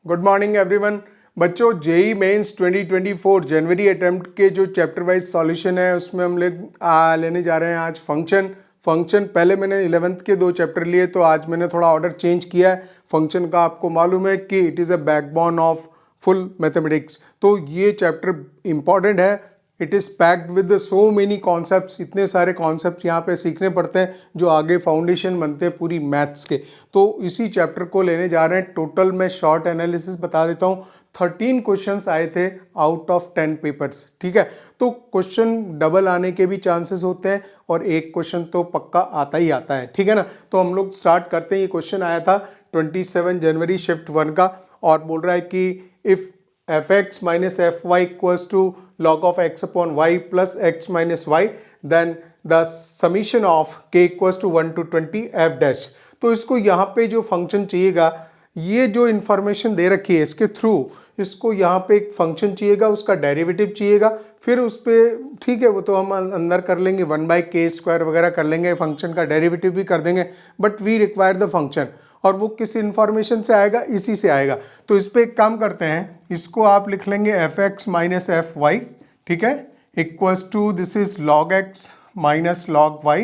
Good morning everyone. बच्चों, JEE mains 2024 जनवरी attempt के जो चैप्टर वाइज सॉल्यूशन है उसमें हम लेने जा रहे हैं आज फंक्शन। पहले मैंने 11th के 2 चैप्टर लिए, तो आज मैंने थोड़ा ऑर्डर चेंज किया है। फंक्शन का आपको मालूम है कि it is a backbone of full mathematics, तो ये चैप्टर इंपॉर्टेंट है। It is packed with so many concepts, इतने सारे कॉन्सेप्ट्स यहाँ पे सीखने पड़ते हैं जो आगे फाउंडेशन बनते हैं पूरी मैथ्स के। तो इसी चैप्टर को लेने जा रहे हैं। टोटल मैं शॉर्ट एनालिसिस बता देता हूँ। 13 क्वेश्चंस आए थे आउट ऑफ 10 पेपर्स, ठीक है। तो क्वेश्चन डबल आने के भी चांसेस होते हैं और एक क्वेश्चन तो पक्का आता ही आता है, ठीक है ना। तो हम लोग स्टार्ट करते हैं। ये क्वेश्चन आया था 27 जनवरी शिफ्ट 1 का, और बोल रहा है कि if fx minus fy equals to log of x upon y plus x minus y, then the summation of k equals to 1 to 20 f dash। तो इसको यहाँ पे जो फंक्शन चाहिएगा, ये जो इंफॉर्मेशन दे रखी है इसके थ्रू इसको यहाँ पे एक फंक्शन चाहिएगा, उसका डेरिवेटिव चाहिएगा, फिर उस पर ठीक है वो तो हम अंदर कर लेंगे, 1/k² वगैरह कर लेंगे, फंक्शन का डेरिवेटिव भी कर देंगे, but we require the function. और वो किस इंफॉर्मेशन से आएगा, इसी से आएगा। तो इस पर एक काम करते हैं, इसको आप लिख लेंगे fx माइनस fy, ठीक है, equals to this is log x minus log y,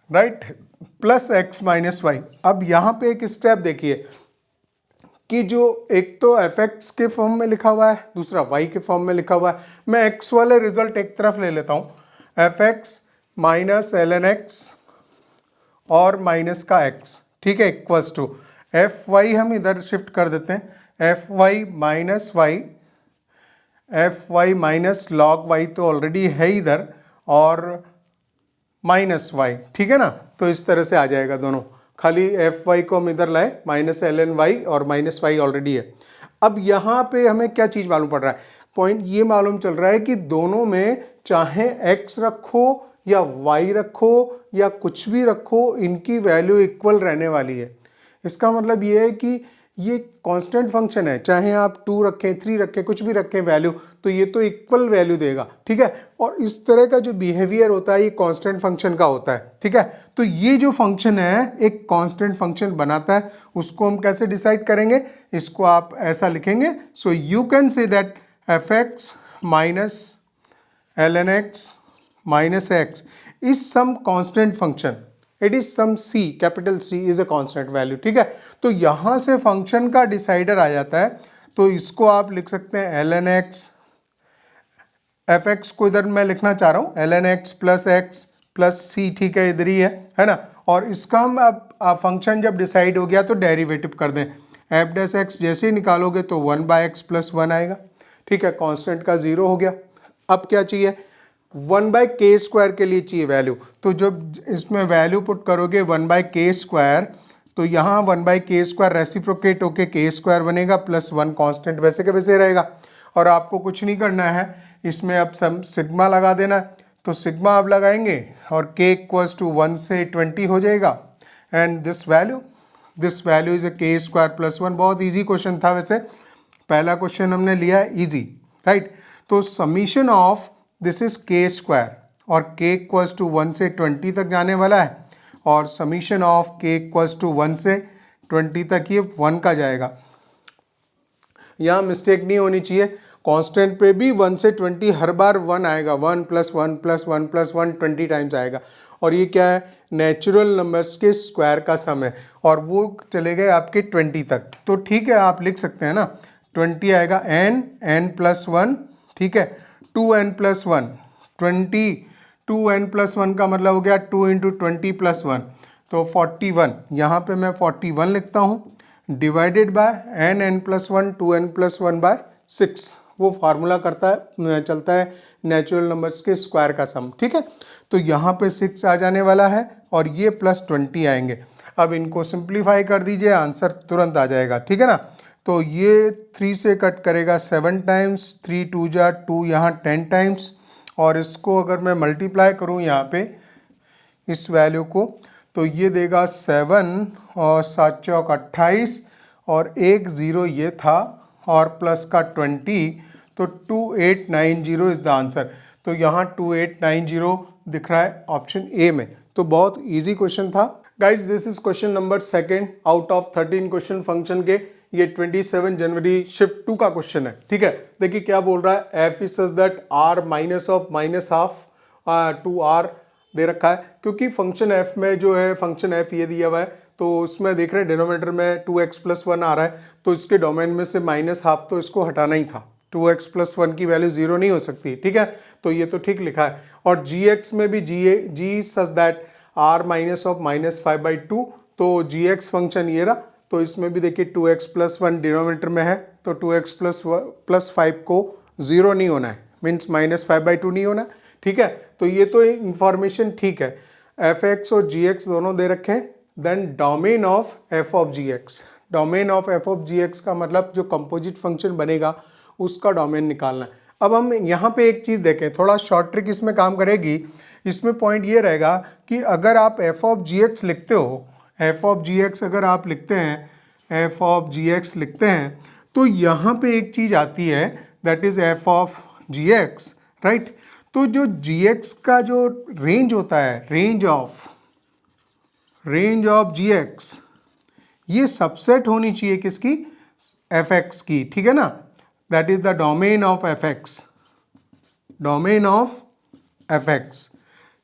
right, plus x minus y. अब यहाँ पे एक स्टेप देखिए कि जो एक तो fx के फॉर्म में लिखा हुआ है, दूसरा y के फॉर्म में लिखा हुआ है। मैं x वाले रिजल्ट एक तरफ ले लेता हूँ, fx माइनस ln x और माइनस का x, ठीक है, इक्वल्स टू fy हम इधर शिफ्ट कर देते हैं, fy माइनस log y तो ऑलरेडी है इधर, और माइनस y, ठीक है ना। तो इस तरह से आ जाएगा दोनों, खाली fy को हम इधर लाए, माइनस ln y और माइनस y ऑलरेडी है। अब यहाँ पे हमें क्या चीज़ मालूम पड़ रहा है, पॉइंट ये मालूम चल रहा है कि दोनों में चाहे x रखो या y रखो या कुछ भी रखो, इनकी वैल्यू इक्वल रहने वाली है। इसका मतलब ये है कि ये कांस्टेंट फंक्शन है, चाहे आप 2 रखें 3 रखें कुछ भी रखें वैल्यू, तो ये तो इक्वल वैल्यू देगा, ठीक है। और इस तरह का जो बिहेवियर होता है ये कांस्टेंट फंक्शन का होता है, ठीक है। तो ये जो फंक्शन है एक कांस्टेंट फंक्शन बनाता है, उसको हम कैसे डिसाइड करेंगे, इसको आप ऐसा लिखेंगे। So you can say that fx minus ln x minus x is some constant function, it is some c, capital C is a constant value, ठीक है। तो यहाँ से फंक्शन का डिसाइडर आ जाता है, तो इसको आप लिख सकते हैं ln x, fx को इधर मैं लिखना चाह रहा हूँ ln x प्लस c, ठीक है, इधर ही है ना। और इसका हम अब फंक्शन जब डिसाइड हो गया तो डेरिवेटिव कर दें, f डैश x जैसे ही निकालोगे तो 1/x प्लस 1 आएगा, ठीक है, कांस्टेंट का 0 हो गया। अब क्या चाहिए, 1/k² के लिए चाहिए वैल्यू, तो जब इसमें वैल्यू पुट करोगे 1/k², तो यहाँ 1/k² रेसिप्रोकेट होके k² बनेगा, प्लस 1 कांस्टेंट वैसे के वैसे रहेगा। और आपको कुछ नहीं करना है, इसमें अब सब सिग्मा लगा देना, तो सिग्मा आप लगाएंगे और k इक्वल्स टू 1 से 20 हो जाएगा, and this value is a k² plus 1। बहुत ईजी क्वेश्चन था वैसे, पहला क्वेश्चन हमने लिया है ईजी, राइट। तो summation of this is k², और k इक्वल्स टू 1 से 20 तक जाने वाला है, और summation of k equals to 1 से 20 तक ये 1 का जाएगा। यहाँ मिस्टेक नहीं होनी चाहिए, कांस्टेंट पे भी 1 से 20 हर बार 1 आएगा, 1 प्लस 1 प्लस 1 प्लस 1 20 टाइम्स आएगा। और ये क्या है, नेचुरल नंबर्स के स्क्वायर का सम है, और वो चले गए आपके 20 तक। तो ठीक है, आप लिख सकते हैं ना, 20 आएगा n प्लस 1, ठीक है, 2n प्लस 1 20, 2n प्लस 1 का मतलब हो गया 2 × 20 प्लस 1, तो 41। यहाँ पे मैं 41 लिखता हूँ, divided by n plus 1 2n plus 1/6। वो फार्मूला चलता है नेचुरल नंबर्स के स्क्वायर का सम, ठीक है। तो यहाँ पे 6 आ जाने वाला है और ये प्लस 20 आएंगे। अब इनको सिंप्लीफाई कर दीजिए, आंसर तुरंत आ जाएगा, ठीक है ना। तो ये 3 से कट करेगा 7 टाइम्स, 3 2 जा 2, यहाँ 10 टाइम्स, और इसको अगर मैं मल्टीप्लाई करूँ यहाँ पे इस वैल्यू को, तो ये देगा 7 और 7 चौक 28, और 1 0 ये था, और प्लस का 20, तो 2890 इज़ द आंसर। तो यहाँ 2890 दिख रहा है ऑप्शन ए में। तो बहुत इजी क्वेश्चन था guys. This is question number 2 out of 13 question function के। ये 27 जनवरी शिफ्ट 2 का क्वेश्चन है, ठीक है। देखिए क्या बोल रहा है, f is such that r minus of minus half to r दे रखा है, क्योंकि फंक्शन एफ में जो है फंक्शन एफ ये दिया हुआ है, तो उसमें देख रहे हैं डिनोमिनेटर में 2x प्लस 1 आ रहा है, तो इसके डोमेन में से माइनस हाफ तो इसको हटाना ही था, 2x प्लस 1 की वैल्यू 0 नहीं हो सकती, ठीक है। तो ये तो ठीक लिखा है। और gx में भी g such that r minus of minus 5/2, तो gx फंक्शन ये रहा, तो इसमें भी देखिए 2x प्लस 1 डिनोमिनेटर में है, तो 2x प्लस 5 को 0 नहीं होना है, मीन्स माइनस 5/2 नहीं होना, ठीक है। तो ये तो इंफॉर्मेशन ठीक है। fx और gx दोनों दे रखे हैं, then domain of f of gx, domain of f of gx का मतलब जो कंपोजिट फंक्शन बनेगा उसका डोमेन निकालना है। अब हम यहाँ पे एक चीज़ देखें, थोड़ा शॉर्ट ट्रिक इसमें काम करेगी। इसमें पॉइंट ये रहेगा कि अगर आप f ऑफ gx लिखते हो, f ऑफ gx अगर आप लिखते हैं, f ऑफ gx लिखते हैं, तो यहाँ पे एक चीज़ आती है, that is f of gx, right. तो जो gx का जो रेंज होता है, रेंज ऑफ gx, ये सबसेट होनी चाहिए किसकी, fx की, ठीक है ना। That is the domain of fx, domain of fx।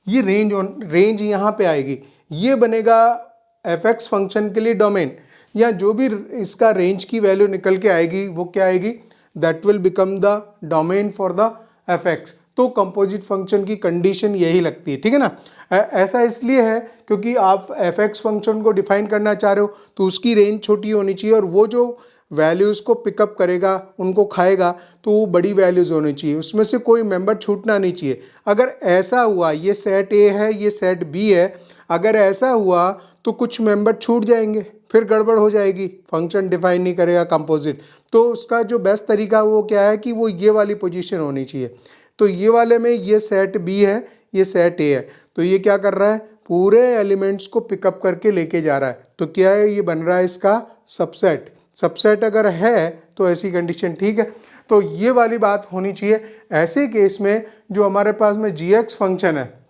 ये रेंज यहाँ पे आएगी, ये बनेगा fx फंक्शन के लिए डोमेन, या जो भी इसका रेंज की वैल्यू निकल के आएगी वो क्या आएगी, that will become the domain for the fx। तो कंपोजिट फंक्शन की कंडीशन यही लगती है, ठीक है ना। ऐसा इसलिए है क्योंकि आप fx फंक्शन को डिफाइन करना चाह रहे हो, तो उसकी रेंज छोटी होनी चाहिए, और वो जो वैल्यूज़ को पिकअप करेगा, उनको खाएगा, तो वो बड़ी वैल्यूज़ होनी चाहिए, उसमें से कोई मेंबर छूटना नहीं चाहिए। अगर ऐसा हुआ, ये सेट ए है, ये सेट बी है, अगर ऐसा हुआ तो कुछ मेंबर छूट जाएंगे, फिर गड़बड़ हो जाएगी, फंक्शन डिफाइन नहीं करेगा कंपोजिट। तो उसका जो बेस्ट तरीका वो क्या है कि वो ये वाली पोजीशन होनी चाहिए। तो ये वाले में ये सेट बी है, ये सेट ए है, तो ये क्या कर रहा है, पूरे एलिमेंट्स को पिकअप करके लेके जा रहा है, तो क्या है, ये बन रहा है इसका सबसेट। सबसेट अगर है तो ऐसी कंडीशन ठीक है। तो ये वाली बात होनी चाहिए। ऐसे केस में जो हमारे पास में gx फंक्शन है,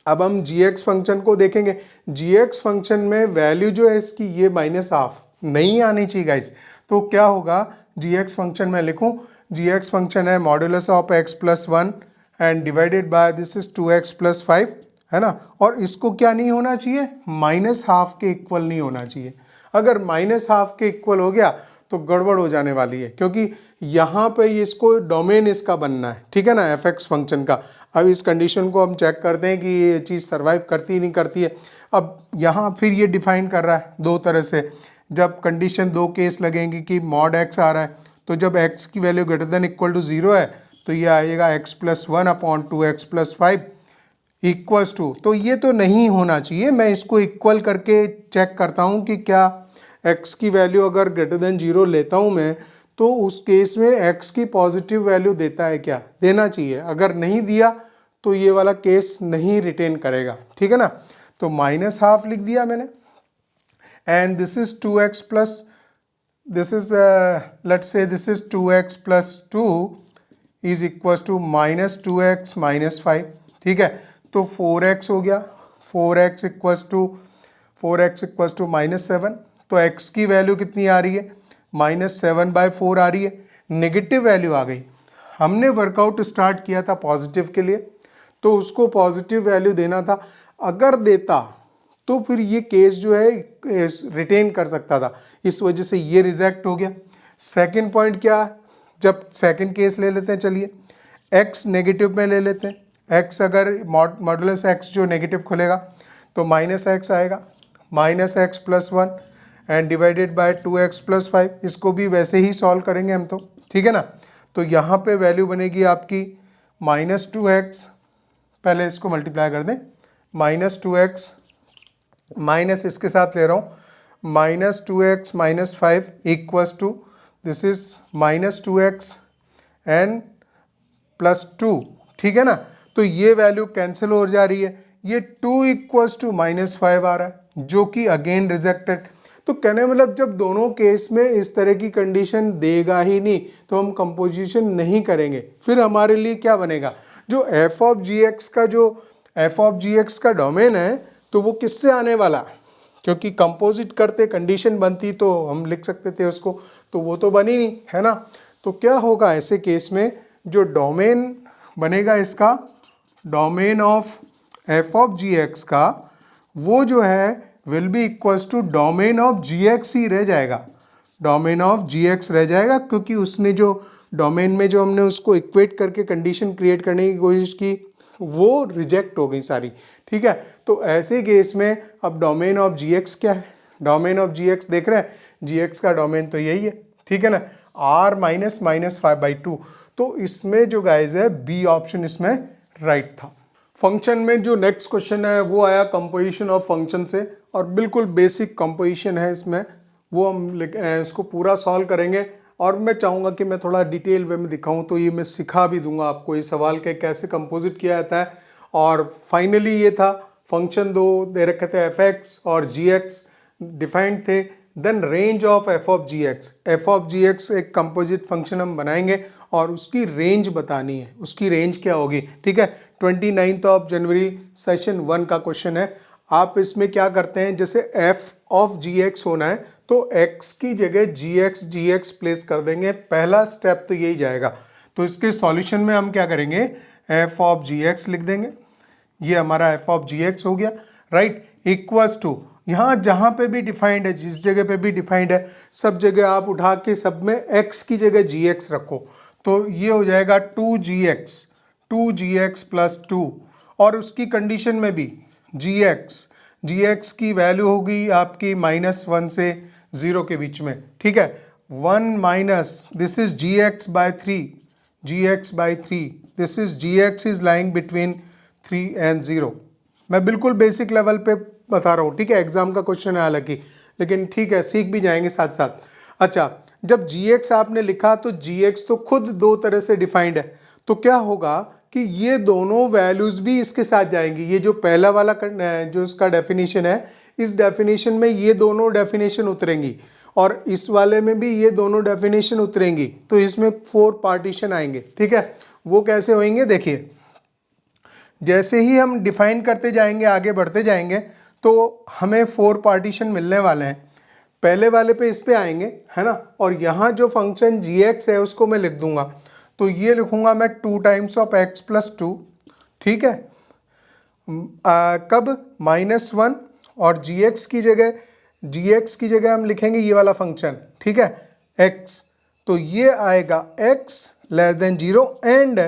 अब हम gx फंक्शन को देखेंगे। gx फंक्शन में वैल्यू जो है इसकी ये माइनस हाफ नहीं आनी चाहिए गाइस। तो क्या होगा, gx फंक्शन में लिखूं, gx फंक्शन है modulus of x plus 1 and divided by this is 2x plus 5, है ना। और इसको क्या नहीं होना चाहिए, माइनस हाफ के इक्वल नहीं होना चाहिए। अगर माइनस हाफ के इक्वल हो गया तो गड़बड़ हो जाने वाली है, क्योंकि यहाँ पे इसको डोमेन इसका बनना है, ठीक है ना, fx फंक्शन का। अब इस कंडीशन को हम चेक करते हैं कि ये चीज़ सर्वाइव करती नहीं करती है। अब यहाँ फिर ये डिफाइन कर रहा है दो तरह से। जब कंडीशन दो केस लगेंगी कि मॉड x आ रहा है, तो जब x की value greater than equal to 0 है तो ये आएगा x plus 1 upon 2x plus 5 equals to, तो ये तो नहीं होना चाहिए। मैं इसको इक्वल करके चेक करता हूँ कि क्या x की वैल्यू अगर ग्रेटर देन 0 लेता हूँ मैं, तो उस केस में x की पॉजिटिव वैल्यू देता है क्या, देना चाहिए। अगर नहीं दिया तो ये वाला केस नहीं रिटेन करेगा, ठीक है ना। तो माइनस हाफ लिख दिया मैंने, and this is 2x plus, this is let's say this is 2x plus 2 is equal to minus 2x minus 5, ठीक है। तो 4x हो गया, 4x इक्वल्स टू माइनस 7। तो x की वैल्यू कितनी आ रही है, माइनस 7/4 आ रही है। नेगेटिव वैल्यू आ गई। हमने वर्कआउट स्टार्ट किया था पॉजिटिव के लिए, तो उसको पॉजिटिव वैल्यू देना था। अगर देता तो फिर ये केस जो है रिटेन कर सकता था, इस वजह से ये रिजेक्ट हो गया। सेकंड पॉइंट क्या, जब सेकंड केस ले लेते हैं, चलिए x नेगेटिव में ले लेते हैं। x अगर मॉडुलस x जो नेगेटिव खुलेगा तो माइनस x आएगा, minus x plus 1 and divided by 2x plus 5। इसको भी वैसे ही सॉल्व करेंगे हम तो, ठीक है ना। तो यहाँ पे वैल्यू बनेगी आपकी माइनस 2x, पहले इसको मल्टीप्लाई कर दें, माइनस 2x माइनस इसके साथ ले रहा हूँ, minus 2x minus 5 equals to this is minus 2x and plus 2, ठीक है ना। तो ये वैल्यू कैंसिल हो जा रही है, ये 2 इक्वल्स टू माइनस 5 आ रहा है, जो कि अगेन रिजेक्टेड। तो कहने मतलब जब दोनों केस में इस तरह की कंडीशन देगा ही नहीं तो हम कंपोजिशन नहीं करेंगे। फिर हमारे लिए क्या बनेगा, जो f ऑफ gx का डोमेन है, तो वो किससे आने वाला, क्योंकि कंपोजिट करते कंडीशन बनती तो हम लिख सकते थे उसको, तो वो तो बनी नहीं है ना। तो क्या होगा ऐसे केस में, जो डोमेन बनेगा इसका, domain of f of g x का, वो जो है will be equals to domain of g x ही रह जाएगा, डोमेन ऑफ जी एक्स रह जाएगा, क्योंकि उसने जो डोमेन में जो हमने उसको इक्वेट करके कंडीशन क्रिएट करने की कोशिश की वो रिजेक्ट हो गई सारी, ठीक है। तो ऐसे केस में अब डोमेन ऑफ जी एक्स क्या है, डोमेन ऑफ जी एक्स देख रहे हैं, जी एक्स का डोमेन तो यही है, ठीक है ना, आर माइनस माइनस 5/2। तो इसमें जो गाइज है बी ऑप्शन इसमें राइट था। फंक्शन में जो नेक्स्ट क्वेश्चन है वो आया कंपोजिशन ऑफ फंक्शन से, और बिल्कुल बेसिक कंपोजिशन है इसमें, वो हम इसको पूरा सॉल्व करेंगे। और मैं चाहूँगा कि मैं थोड़ा डिटेल वे में दिखाऊं, तो ये मैं सिखा भी दूंगा आपको ये सवाल के कैसे कंपोजिट किया जाता है। और फाइनली ये था फंक्शन दो दे रखे थे, एफ एक्स और जी एक्स डिफाइंड थे, then range of f of g x. F of g x एक कंपोजिट फंक्शन हम बनाएंगे और उसकी रेंज बतानी है, उसकी रेंज क्या होगी, ठीक है। 29 जनवरी सेशन 1 का क्वेश्चन है। आप इसमें क्या करते हैं, जैसे एफ ऑफ जी एक्स होना है तो x की जगह जी एक्स प्लेस कर देंगे, पहला स्टेप तो यही जाएगा। तो इसके सॉल्यूशन में हम क्या करेंगे, एफ ऑफ जी एक्स लिख देंगे, ये हमारा एफ ऑफ जी एक्स हो गया, राइट, इक्वल्स टू यहाँ जहाँ पे भी डिफाइंड है, जिस जगह पे भी डिफाइंड है, सब जगह आप उठा के सब में x की जगह जी एक्स रखो, तो ये हो जाएगा 2gx प्लस 2, और उसकी कंडीशन में भी जी एक्स की वैल्यू होगी आपकी -1 से 0 के बीच में, ठीक है। 1 minus this is g x by 3, this is g x is lying between 3 and 0। मैं बिल्कुल बेसिक लेवल पे बता रहा हूँ, ठीक है, एग्जाम का क्वेश्चन है हालांकि, लेकिन ठीक है सीख भी जाएंगे साथ साथ। अच्छा, जब जी एक्स आपने लिखा तो जी एक्स तो खुद दो तरह से डिफाइंड है, तो क्या होगा कि ये दोनों वैल्यूज भी इसके साथ जाएंगी। ये जो पहला वाला जो इसका डेफिनेशन है, इस डेफिनेशन में ये दोनों डेफिनेशन उतरेंगी, और इस वाले में भी ये दोनों डेफिनेशन उतरेंगी, तो इसमें 4 पार्टीशन आएंगे, ठीक है। वो कैसे होंगे देखिए, जैसे ही हम डिफाइन करते जाएंगे आगे बढ़ते जाएंगे तो हमें 4 पार्टीशन मिलने वाले हैं। पहले वाले पे इस पे आएंगे, है ना, और यहाँ जो फंक्शन जी एक्स है उसको मैं लिख दूंगा, तो ये लिखूंगा मैं 2 टाइम्स ऑफ एक्स प्लस 2, ठीक है, कब -1, और जी एक्स की जगह हम लिखेंगे ये वाला फंक्शन, ठीक है, x, तो ये आएगा x लेस देन 0, एंड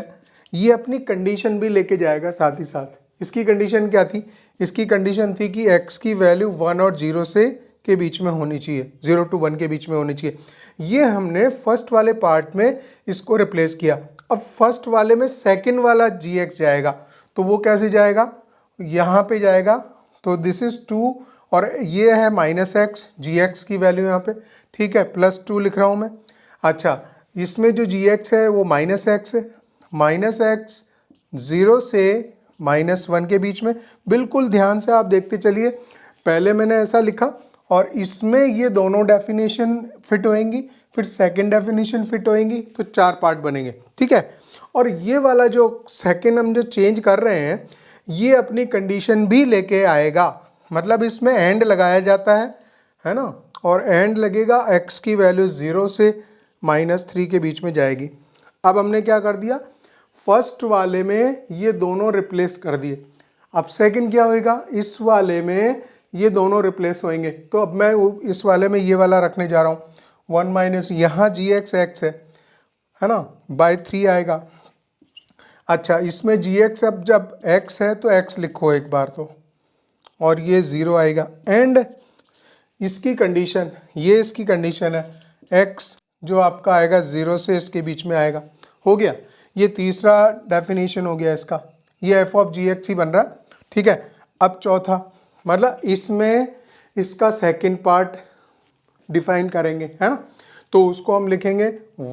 ये अपनी कंडीशन भी लेके जाएगा साथ ही साथ। इसकी कंडीशन क्या थी, इसकी कंडीशन थी कि x की वैल्यू 1 और 0 से के बीच में होनी चाहिए, 0 to 1 के बीच में होनी चाहिए। ये हमने फर्स्ट वाले पार्ट में इसको रिप्लेस किया। अब फर्स्ट वाले में सेकंड वाला जी एक्स जाएगा, तो वो कैसे जाएगा, यहाँ पे जाएगा, तो दिस इज 2, और ये है -x, जी एक्स की वैल्यू यहाँ पे, ठीक है, +2 लिख रहा हूँ मैं। अच्छा, इसमें जो जी एक्स है वो -x है, -x 0 से -1 के बीच में। बिल्कुल ध्यान से आप देखते चलिए, पहले मैंने ऐसा लिखा और इसमें ये दोनों डेफिनेशन फिट होएंगी, फिर सेकंड डेफिनेशन फिट होएंगी, तो 4 पार्ट बनेंगे, ठीक है। और ये वाला जो सेकंड हम जो चेंज कर रहे हैं, ये अपनी कंडीशन भी लेके आएगा, मतलब इसमें एंड लगाया जाता है ना, और एंड लगेगा x की वैल्यू 0 से -3 के बीच में जाएगी। अब हमने क्या कर दिया, फर्स्ट वाले में ये दोनों रिप्लेस कर दिए, अब सेकंड क्या होएगा, इस वाले में ये दोनों रिप्लेस होंगे, तो अब मैं इस वाले में ये वाला रखने जा रहा हूँ, 1 माइनस यहाँ जी एक्स एक्स है ना, बाय 3 आएगा। अच्छा, इसमें जी एक्स अब जब x है तो x लिखो एक बार तो, और ये 0 आएगा, एंड इसकी कंडीशन, ये इसकी कंडीशन है, x जो आपका आएगा 0 से इसके बीच में आएगा, हो गया। ये तीसरा डेफिनेशन हो गया इसका, ये एफ ऑफ जी एक्स ही बन रहा, ठीक है। अब चौथा, मतलब इसमें इसका सेकंड पार्ट डिफाइन करेंगे, है ना, तो उसको हम लिखेंगे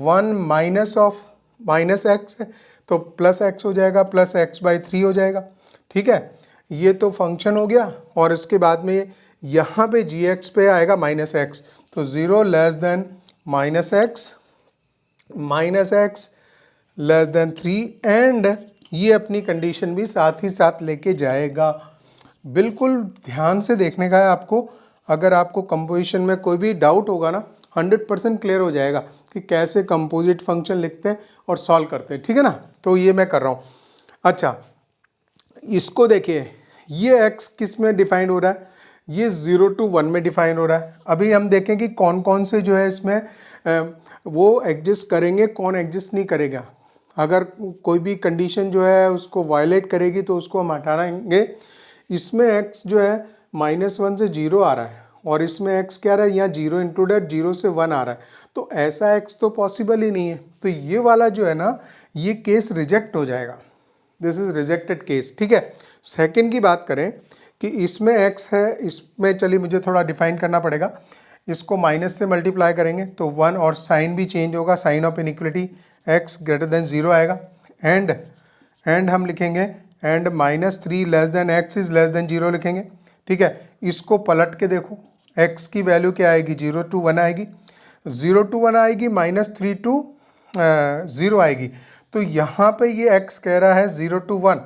1 माइनस ऑफ -x है तो +x हो जाएगा, +x/3 हो जाएगा, ठीक है। ये तो फंक्शन हो गया, और इसके बाद में यहाँ पे जी एक्स पे आएगा -x, तो 0 less than -x less than 3, and ये अपनी कंडीशन भी साथ ही साथ लेके जाएगा। बिल्कुल ध्यान से देखने का है आपको, अगर आपको कंपोजिशन में कोई भी डाउट होगा ना 100% क्लियर हो जाएगा कि कैसे कंपोजिट फंक्शन लिखते हैं और सॉल्व करते हैं, ठीक है ना। तो ये मैं कर रहा हूँ। अच्छा, इसको देखिए, ये x किस में डिफाइन हो रहा है, ये 0 to 1 में डिफाइन हो रहा है। अभी हम देखें कि कौन कौन से जो है इसमें वो एग्जिस्ट करेंगे, कौन एग्जिस्ट नहीं करेगा। अगर कोई भी कंडीशन जो है उसको वायलेट करेगी तो उसको हम हटाएंगे। इसमें x जो है -1 से 0 आ रहा है और इसमें x क्या आ रहा है, यहाँ 0 इंक्लूडेड, 0 से 1 आ रहा है, तो ऐसा x तो पॉसिबल ही नहीं है। तो ये वाला जो है ना, ये केस रिजेक्ट हो जाएगा, दिस इज रिजेक्टेड केस, ठीक है। सेकंड की बात करें कि इसमें x है, इसमें चलिए मुझे थोड़ा डिफाइन करना पड़ेगा। इसको माइनस से मल्टीप्लाई करेंगे तो 1 और साइन भी चेंज होगा, sign of inequality x greater than 0 आएगा। एंड हम लिखेंगे and -3 less than x is less than 0 लिखेंगे, ठीक है। इसको पलट के देखो, x की वैल्यू क्या आएगी, 0 to 1 आएगी, 0 to 1 आएगी, -3 to 0 आएगी। तो यहाँ पे ये x कह रहा है 0 to 1,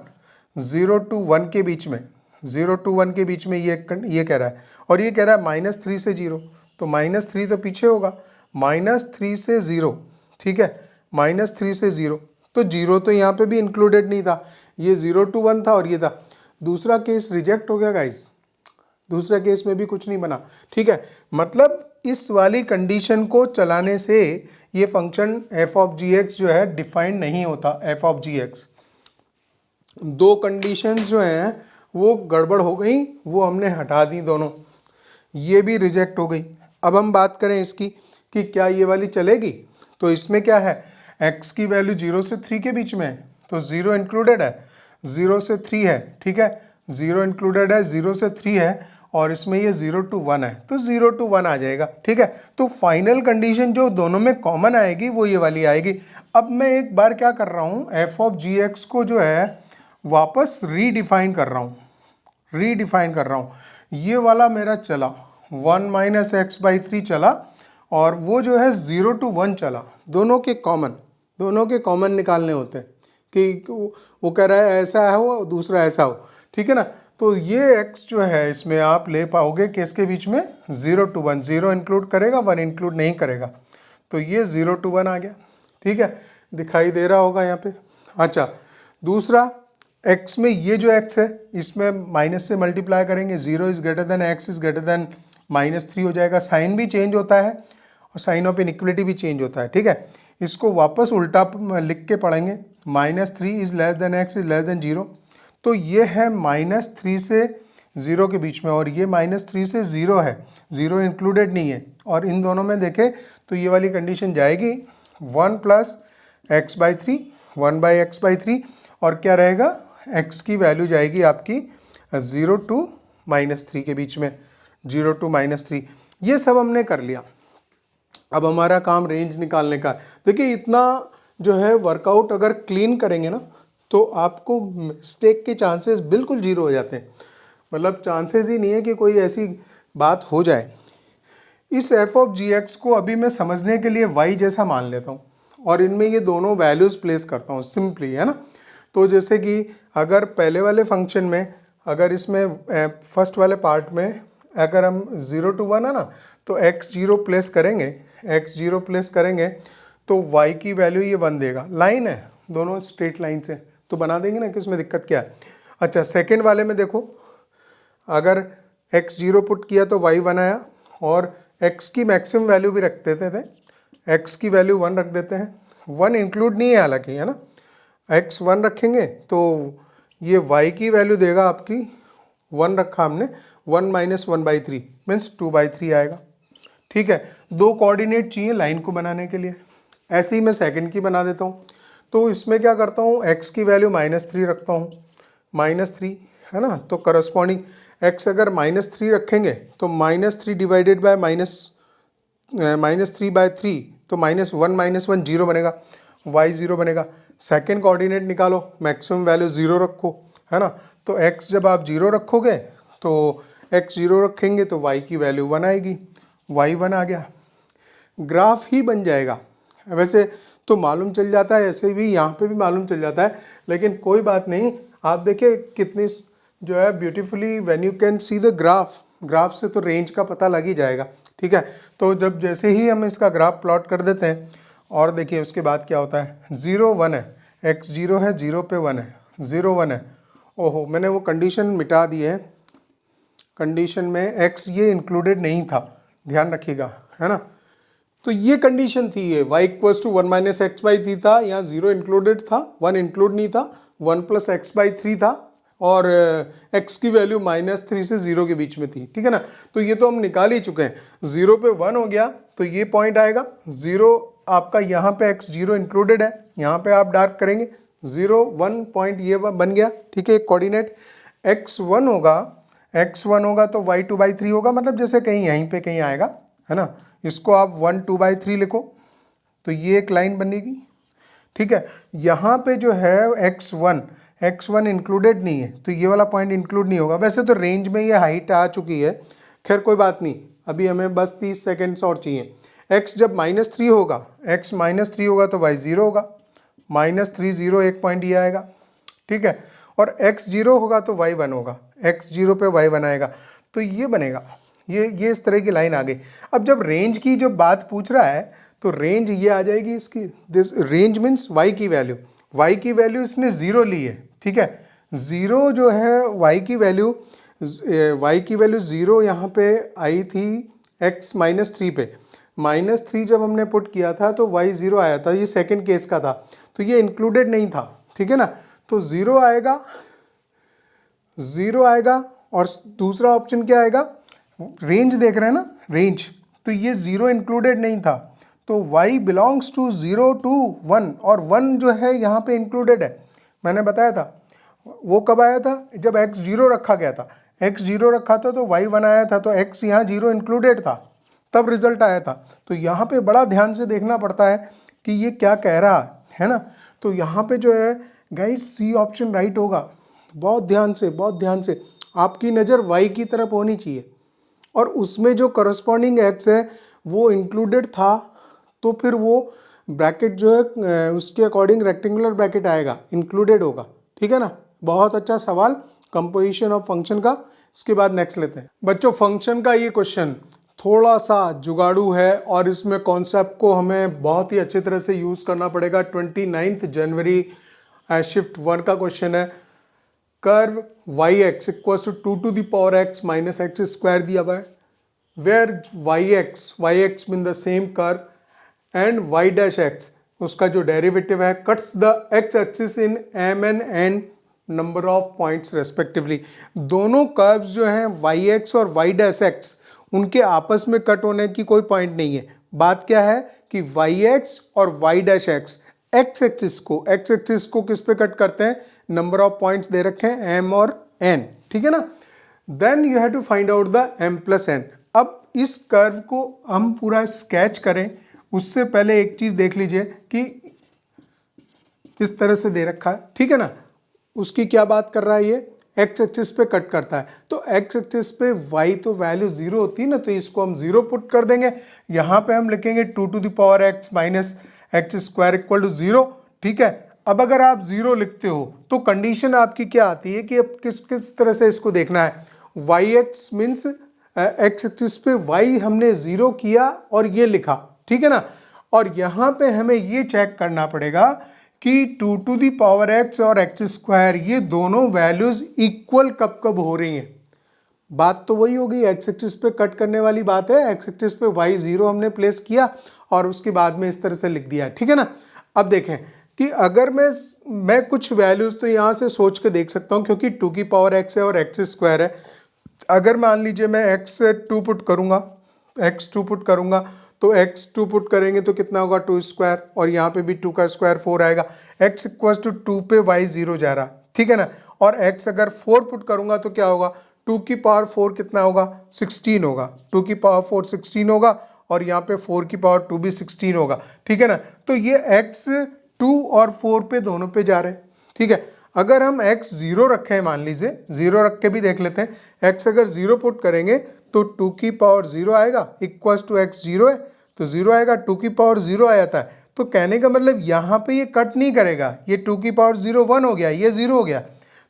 0 to 1 के बीच में, 0 to 1 के बीच में ये कह रहा है, और ये कह रहा है -3 से 0, तो -3 तो पीछे होगा, -3 से 0, ठीक है, -3 से 0, तो 0 तो यहाँ पे भी इंक्लूडेड नहीं था, ये 0 to 1 था और ये था। दूसरा केस रिजेक्ट हो गया गाइस, दूसरा केस में भी कुछ नहीं बना, ठीक है। मतलब इस वाली कंडीशन को चलाने से ये फंक्शन f ऑफ gx जो है डिफाइंड नहीं होता, f ऑफ gx। दो कंडीशंस जो हैं वो गड़बड़ हो गई, वो हमने हटा दी दोनों, ये भी रिजेक्ट हो गई। अब हम बात करें इसकी कि क्या ये वाली चलेगी, तो इसमें क्या है, x की वैल्यू 0 से 3 के बीच में है, तो 0 इंक्लूडेड है, 0 से 3 है, ठीक है, 0 इंक्लूडेड है, 0 से 3 है, और इसमें ये 0 to 1 है, तो 0 to 1 आ जाएगा, ठीक है। तो फाइनल कंडीशन जो दोनों में कॉमन आएगी वो ये वाली आएगी। अब मैं एक बार क्या कर रहा हूँ, f ऑफ gx को जो है वापस रीडिफाइन कर रहा हूँ, ये वाला मेरा चला 1 - x/3 चला, और वो जो है 0 to 1 चला, दोनों के कॉमन निकालने होते हैं कि वो कह रहा है ऐसा हो दूसरा ऐसा हो, ठीक है ना। तो ये x जो है इसमें आप ले पाओगे कि इसके बीच में 0 to 1, 0 इंक्लूड करेगा, 1 इंक्लूड नहीं करेगा, तो ये 0 to 1 आ गया, ठीक है, दिखाई दे रहा होगा यहाँ पे। अच्छा, दूसरा x में ये जो x है इसमें माइनस से मल्टीप्लाई करेंगे, 0 is greater then x is greater then -3 हो जाएगा, साइन भी चेंज होता है और साइन ऑफ इनइक्वलिटी भी चेंज होता है, ठीक है। इसको वापस उल्टा लिख के पढ़ेंगे, -3 is less than x is less than 0, तो ये है -3 से 0 के बीच में, और ये -3 से 0 है, 0 इंक्लूडेड नहीं है, और इन दोनों में देखें तो ये वाली कंडीशन जाएगी 1 + x/3, 1/x/3, और क्या रहेगा, x की वैल्यू जाएगी आपकी 0 to -3 के बीच में, 0 to -3। ये सब हमने कर लिया। अब हमारा काम रेंज निकालने का। देखिए इतना जो है वर्कआउट अगर क्लीन करेंगे ना तो आपको मिस्टेक के चांसेस बिल्कुल 0 हो जाते हैं, मतलब चांसेस ही नहीं है कि कोई ऐसी बात हो जाए। इस f ऑफ gx को अभी मैं समझने के लिए y जैसा मान लेता हूँ और इनमें ये दोनों वैल्यूज़ प्लेस करता हूँ सिंपली, है ना। तो जैसे कि अगर पहले वाले फंक्शन में, अगर इसमें फर्स्ट वाले पार्ट में अगर हम 0 to 1 है ना, तो x0 प्लेस करेंगे, तो y की वैल्यू ये 1 देगा। लाइन है, दोनों स्ट्रेट लाइन से, तो बना देंगे ना कि इसमें दिक्कत क्या है। अच्छा, सेकेंड वाले में देखो, अगर x0 पुट किया तो y 1 आया, और x की मैक्सिमम वैल्यू भी रख देते थे, x की वैल्यू 1 रख देते हैं, 1 इंक्लूड नहीं है हालांकि, है ना, x 1 रखेंगे तो ये y की वैल्यू देगा आपकी, 1 रखा हमने, 1 - 1/3 मीन्स 2/3 आएगा, ठीक है। दो कोऑर्डिनेट चाहिए लाइन को बनाने के लिए, ऐसे ही मैं सेकंड की बना देता हूँ। तो इसमें क्या करता हूँ, x की वैल्यू -3 रखता हूँ, -3 है ना, तो करस्पॉन्डिंग x अगर -3 रखेंगे तो -3 डिवाइडेड बाय -3/3, तो -1 - 1 0 बनेगा, y 0 बनेगा। सेकेंड कोऑर्डिनेट निकालो, मैक्सिमम वैल्यू 0 रखो, है ना, तो x जब आप 0 रखोगे तो x 0 रखेंगे तो y की वैल्यू 1 आएगी, y 1 आ गया, ग्राफ ही बन जाएगा। वैसे तो मालूम चल जाता है, ऐसे भी यहाँ पे भी मालूम चल जाता है, लेकिन कोई बात नहीं। आप देखिए कितनी जो है beautifully when you can see the graph, graph से तो रेंज का पता लग ही जाएगा, ठीक है। तो जब जैसे ही हम इसका ग्राफ प्लॉट कर देते हैं और देखिए उसके बाद क्या होता है, 0 1 है, x 0 है, 0 पे 1 है, 0 1 है। ओहो, मैंने वो कंडीशन मिटा दी है, कंडीशन में x ये इंक्लूडेड नहीं था, ध्यान रखिएगा, है ना। तो ये कंडीशन थी, ये y equals to 1 minus x by three था, यहाँ 0 इंक्लूडेड था, 1 इंक्लूड नहीं था, 1 प्लस एक्स बाई थ्री था और x की वैल्यू -3 से 0 के बीच में थी, ठीक है ना। तो ये तो हम निकाल ही चुके हैं, 0 पे 1 हो गया तो ये पॉइंट आएगा, 0 आपका यहाँ पे x 0 इंक्लूडेड है, यहाँ पे आप डार्क करेंगे 0 1 पॉइंट ये बन गया, ठीक है। कोऑर्डिनेट x1 होगा तो y 2/3 होगा, मतलब जैसे कहीं यहीं पे कहीं आएगा, है ना। इसको आप 1 2/3 लिखो तो ये एक लाइन बनेगी, ठीक है। यहाँ पे जो है x1 इंक्लूडेड नहीं है तो ये वाला पॉइंट इंक्लूड नहीं होगा। वैसे तो रेंज में ये हाइट आ चुकी है, खैर कोई बात नहीं, अभी हमें बस 30 सेकेंड्स और चाहिए। x जब -3 होगा, x -3 होगा तो y 0 होगा, -3 0 एक पॉइंट ये आएगा, ठीक है। और x 0 होगा तो y 1 होगा, x 0 पे y 1 आएगा, तो ये बनेगा, ये इस तरह की लाइन आ गई। अब जब रेंज की जो बात पूछ रहा है तो रेंज ये आ जाएगी इसकी, दिस रेंज मीन्स y की वैल्यू इसने 0 ली है, ठीक है। 0 जो है y की वैल्यू 0 यहाँ पे आई थी x -3 पे, -3 जब हमने पुट किया था तो y 0 आया था, ये सेकंड केस का था, तो ये इंक्लूडेड नहीं था, ठीक है ना। तो 0 आएगा और दूसरा ऑप्शन क्या आएगा, रेंज देख रहे हैं ना, रेंज, तो ये 0 इंक्लूडेड नहीं था, तो y बिलोंग्स टू 0 to 1 और 1 जो है यहाँ पे इंक्लूडेड है, मैंने बताया था। वो कब आया था, जब x 0 रखा गया था, x 0 रखा था तो y 1 आया था, तो x यहाँ 0 इंक्लूडेड था, तब रिजल्ट आया था। तो यहाँ पे बड़ा ध्यान से देखना पड़ता है कि ये क्या कह रहा है ना। तो यहाँ पे जो है गाइस सी ऑप्शन राइट होगा, बहुत ध्यान से आपकी नज़र y की तरफ होनी चाहिए और उसमें जो करस्पॉन्डिंग x है वो इंक्लूडेड था, तो फिर वो ब्रैकेट जो है उसके अकॉर्डिंग रेक्टेंगुलर ब्रैकेट आएगा, इंक्लूडेड होगा, ठीक है ना। बहुत अच्छा सवाल कंपोजिशन ऑफ फंक्शन का। इसके बाद नेक्स्ट लेते हैं बच्चों, फंक्शन का ये क्वेश्चन थोड़ा सा जुगाड़ू है और इसमें कॉन्सेप्ट को हमें बहुत ही अच्छी तरह से यूज़ करना पड़ेगा। 29 जनवरी शिफ्ट 1 का क्वेश्चन है। Curve yx equals to 2 to the power x minus x square दिया हुआ है, where yx mean the same curve and y dash x उसका जो डेरिवेटिव है cuts the x axis in m and n number of points respectively. दोनों curves जो हैं yx और y डैश x उनके आपस में कट होने की कोई पॉइंट नहीं है। बात क्या है कि yx और y dash x x axis को किस पे कट करते हैं, नंबर ऑफ पॉइंट्स दे रखे हैं m और n, ठीक है ना। Then you have to find out the m+n। अब इस कर्व को हम पूरा स्केच करें उससे पहले एक चीज देख लीजिए कि इस तरह से दे रखा है, ठीक है ना। उसकी क्या बात कर रहा है, ये x एक्सिस पे कट करता है, तो x एक्सिस पे y तो वैल्यू 0 होती है ना, तो इसको हम 0 पुट कर देंगे। यहाँ पे हम लिखेंगे 2 to the power x minus x square equal to 0, ठीक है। अब अगर आप 0 लिखते हो तो कंडीशन आपकी क्या आती है कि अब किस तरह से इसको देखना है। yx मीन्स x एक्सिस पे y हमने 0 किया और ये लिखा, ठीक है ना। और यहाँ पे हमें ये चेक करना पड़ेगा कि 2 to the power x और x स्क्वायर ये दोनों वैल्यूज इक्वल कब कब हो रही हैं। बात तो वही होगी, x एक्सिस पे कट करने वाली बात है, x एक्सिस पे y 0 हमने प्लेस किया और उसके बाद में इस तरह से लिख दिया, ठीक है ना। अब देखें कि अगर मैं कुछ वैल्यूज तो यहाँ से सोच के देख सकता हूँ क्योंकि 2 की पावर x है और x स्क्वायर है। अगर मान लीजिए मैं x2 पुट करूँगा तो x2 पुट करेंगे तो कितना होगा 2 स्क्वायर और यहाँ पे भी 2 का स्क्वायर 4 आएगा। x इक्वल्स टू 2 पे y 0 जा रहा, ठीक है ना। और x अगर 4 पुट करूँगा तो क्या होगा, 2 की पावर 4 कितना होगा 16 होगा, 2 की पावर 4 16 होगा और यहाँ पे 4 की पावर 2 भी 16 होगा, ठीक है ना। तो ये x 2 और 4 पे दोनों पे जा रहे हैं, ठीक है। अगर हम x 0 रखें, मान लीजिए 0 रख के भी देख लेते हैं, x अगर 0 पुट करेंगे तो 2 की पावर 0 आएगा इक्वल्स टू x 0 है तो 0 आएगा, 2 की पावर 0 आ जाता है। तो कहने का मतलब यहाँ पे ये कट नहीं करेगा, ये 2 की पावर 0 1 हो गया, ये 0 हो गया,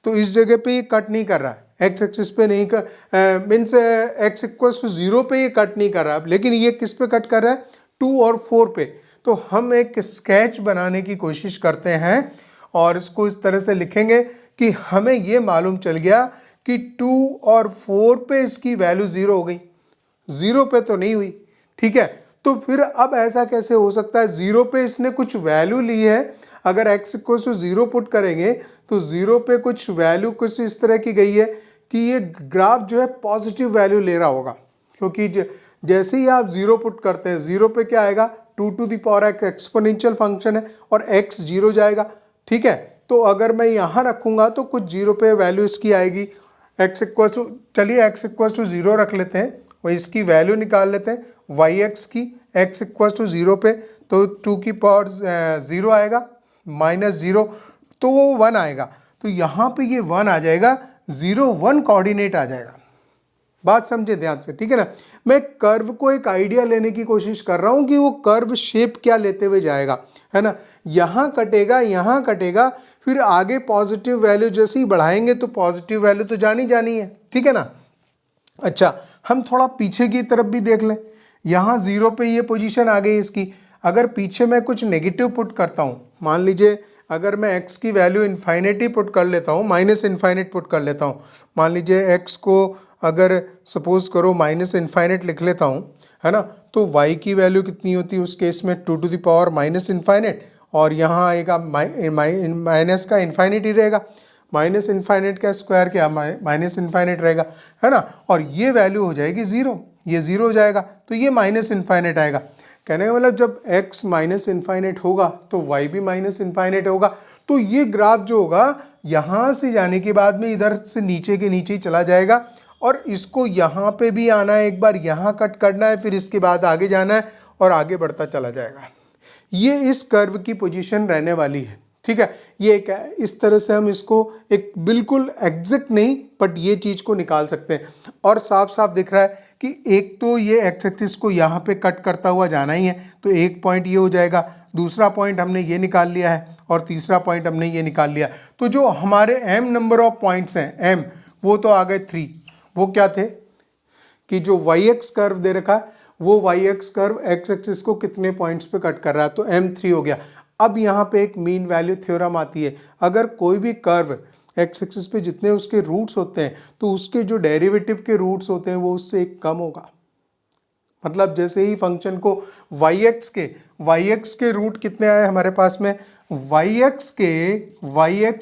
तो इस जगह पे ये कट नहीं कर रहा है, एक्स एक्सिस पे नहीं कर मीन्स एक्स इक्वल्स टू 0 पे ये कट नहीं कर रहा है, लेकिन ये किस पे कट कर रहा है, 2 और 4 पे। तो हम एक स्केच बनाने की कोशिश करते हैं और इसको इस तरह से लिखेंगे कि हमें ये मालूम चल गया कि 2 और 4 पे इसकी वैल्यू 0 हो गई, 0 पे तो नहीं हुई, ठीक है। तो फिर अब ऐसा कैसे हो सकता है, 0 पे इसने कुछ वैल्यू ली है, अगर x इक्वल्स टू 0 पुट करेंगे तो 0 पे कुछ वैल्यू कुछ इस तरह की गई है कि ये ग्राफ जो है पॉजिटिव वैल्यू ले रहा होगा, क्योंकि जैसे ही आप 0 पुट करते हैं 0 पे क्या आएगा, 2 टू द पावर एक एक्सपोनेंशियल फंक्शन है और x 0 जाएगा, ठीक है। तो अगर मैं यहाँ रखूंगा तो कुछ 0 पे वैल्यू इसकी आएगी, x इक्वल्स टू, चलिए x इक्वल्स टू 0 रख लेते हैं और इसकी वैल्यू निकाल लेते हैं yx की, x इक्वल्स टू 0 पे तो 2 की पावर 0 आएगा, -0 तो वो 1 आएगा, तो यहाँ पे ये 1 आ जाएगा, 0 1 कोऑर्डिनेट आ जाएगा। बात समझे ध्यान से, ठीक है ना। मैं कर्व को एक आइडिया लेने की कोशिश कर रहा हूँ कि वो कर्व शेप क्या लेते हुए जाएगा, है ना। यहाँ कटेगा, फिर आगे पॉजिटिव वैल्यू जैसे ही बढ़ाएंगे तो पॉजिटिव वैल्यू तो जानी है, ठीक है ना। अच्छा, हम थोड़ा पीछे की तरफ भी देख लें, यहाँ 0 पे ये पोजीशन आ गई इसकी, अगर पीछे मैं कुछ नेगेटिव पुट करता हूँ, मान लीजिए अगर मैं x की वैल्यू इन्फाइनिटी पुट कर लेता हूँ, -इन्फाइनिट पुट कर लेता हूँ, मान लीजिए x को अगर सपोज करो -इन्फाइनिट लिख लेता हूँ, है ना, तो y की वैल्यू कितनी होती है उस केस में, 2 टू द पावर -इन्फाइनिट, और यहाँ आएगा माइनस का इन्फाइनिटी रहेगा, -इन्फाइनिट का स्क्वायर क्या -इन्फाइनिट रहेगा, है ना, और ये वैल्यू हो जाएगी 0, ये 0 हो जाएगा तो ये -इन्फाइनिट आएगा। कहने का मतलब जब x -इन्फाइनिट होगा तो y भी -इन्फाइनिट होगा, तो ये ग्राफ जो होगा यहाँ से जाने के बाद में इधर से नीचे के नीचे ही चला जाएगा और इसको यहाँ पे भी आना है, एक बार यहाँ कट करना है, फिर इसके बाद आगे जाना है और आगे बढ़ता चला जाएगा। ये इस कर्व की पोजीशन रहने वाली है, ठीक है। ये क्या है, इस तरह से हम इसको एक बिल्कुल एग्जैक्ट नहीं बट ये चीज़ को निकाल सकते हैं और साफ साफ दिख रहा है कि एक तो ये एक्स एक्सिस को यहाँ पे कट करता हुआ जाना ही है, तो एक पॉइंट ये हो जाएगा, दूसरा पॉइंट हमने ये निकाल लिया है और तीसरा पॉइंट हमने ये निकाल लिया। तो जो हमारे m नंबर ऑफ पॉइंट्स हैं, m वो तो आ गए 3, वो क्या थे कि जो yx कर्व दे रखा है वो yx कर्व x एक्सिस को कितने पॉइंट्स पे कट कर रहा है, तो m3 हो गया। अब यहाँ पे एक मीन वैल्यू थ्योरम आती है, अगर कोई भी कर्व एक्स एक्सिस पे जितने उसके रूट्स होते हैं तो उसके जो डेरिवेटिव के रूट्स होते हैं वो उससे एक कम होगा। मतलब जैसे ही फंक्शन को yx के रूट कितने आए हमारे पास में, yx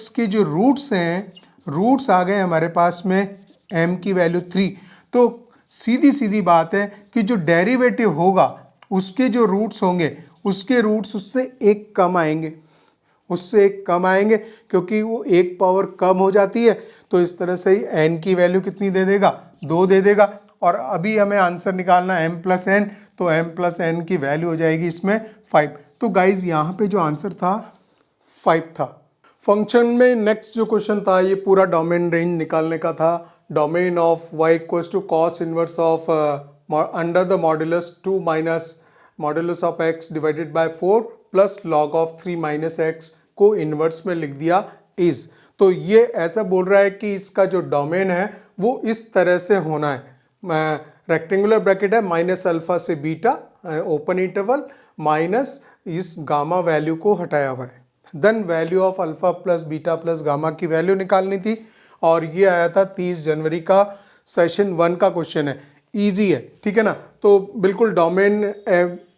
के जो रूट्स हैं, रूट्स आ गए हमारे पास में m की वैल्यू 3। तो सीधी सीधी बात है कि जो डेरिवेटिव होगा उसके जो रूट्स होंगे उसके रूट्स उससे एक कम आएंगे, उससे एक कम आएंगे क्योंकि वो एक पावर कम हो जाती है। तो इस तरह से ही n की वैल्यू कितनी दे देगा, 2 दे देगा। और अभी हमें आंसर निकालना है m प्लस n, तो m प्लस n की वैल्यू हो जाएगी इसमें 5। तो गाइज यहाँ पे जो आंसर था 5 था। फंक्शन में नेक्स्ट जो क्वेश्चन था ये पूरा डोमेन रेंज निकालने का था। Domain of y equals to cos inverse of under the modulus 2 minus modulus of x divided by 4 plus log of 3 minus x को इनवर्स में लिख दिया इज। तो ये ऐसा बोल रहा है कि इसका जो डोमेन है वो इस तरह से होना है, रेक्टेंगुलर ब्रैकेट है माइनस अल्फा से बीटा ओपन इंटरवल माइनस इस गामा वैल्यू को हटाया हुआ है, then value of alpha plus beta plus gamma की वैल्यू निकालनी थी। और ये आया था 30 जनवरी का सेशन 1 का क्वेश्चन है, इजी है, ठीक है ना। तो बिल्कुल डोमेन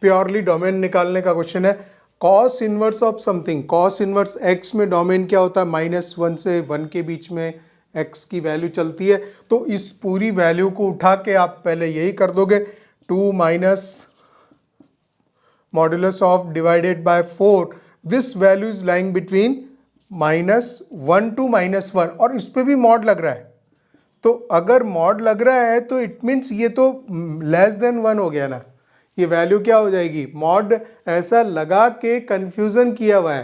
प्योरली डोमेन निकालने का क्वेश्चन है। Cos inverse of something, cos inverse x में डोमेन क्या होता है, -1 से 1 के बीच में x की वैल्यू चलती है। तो इस पूरी वैल्यू को उठा के आप पहले यही कर दोगे 2 minus modulus of divided by 4, this value is lying between -1 to -1 और इस पे भी मॉड लग रहा है। तो अगर मॉड लग रहा है तो इट मीन्स ये तो लेस देन 1 हो गया ना, ये वैल्यू क्या हो जाएगी, मॉड ऐसा लगा के कंफ्यूजन किया हुआ है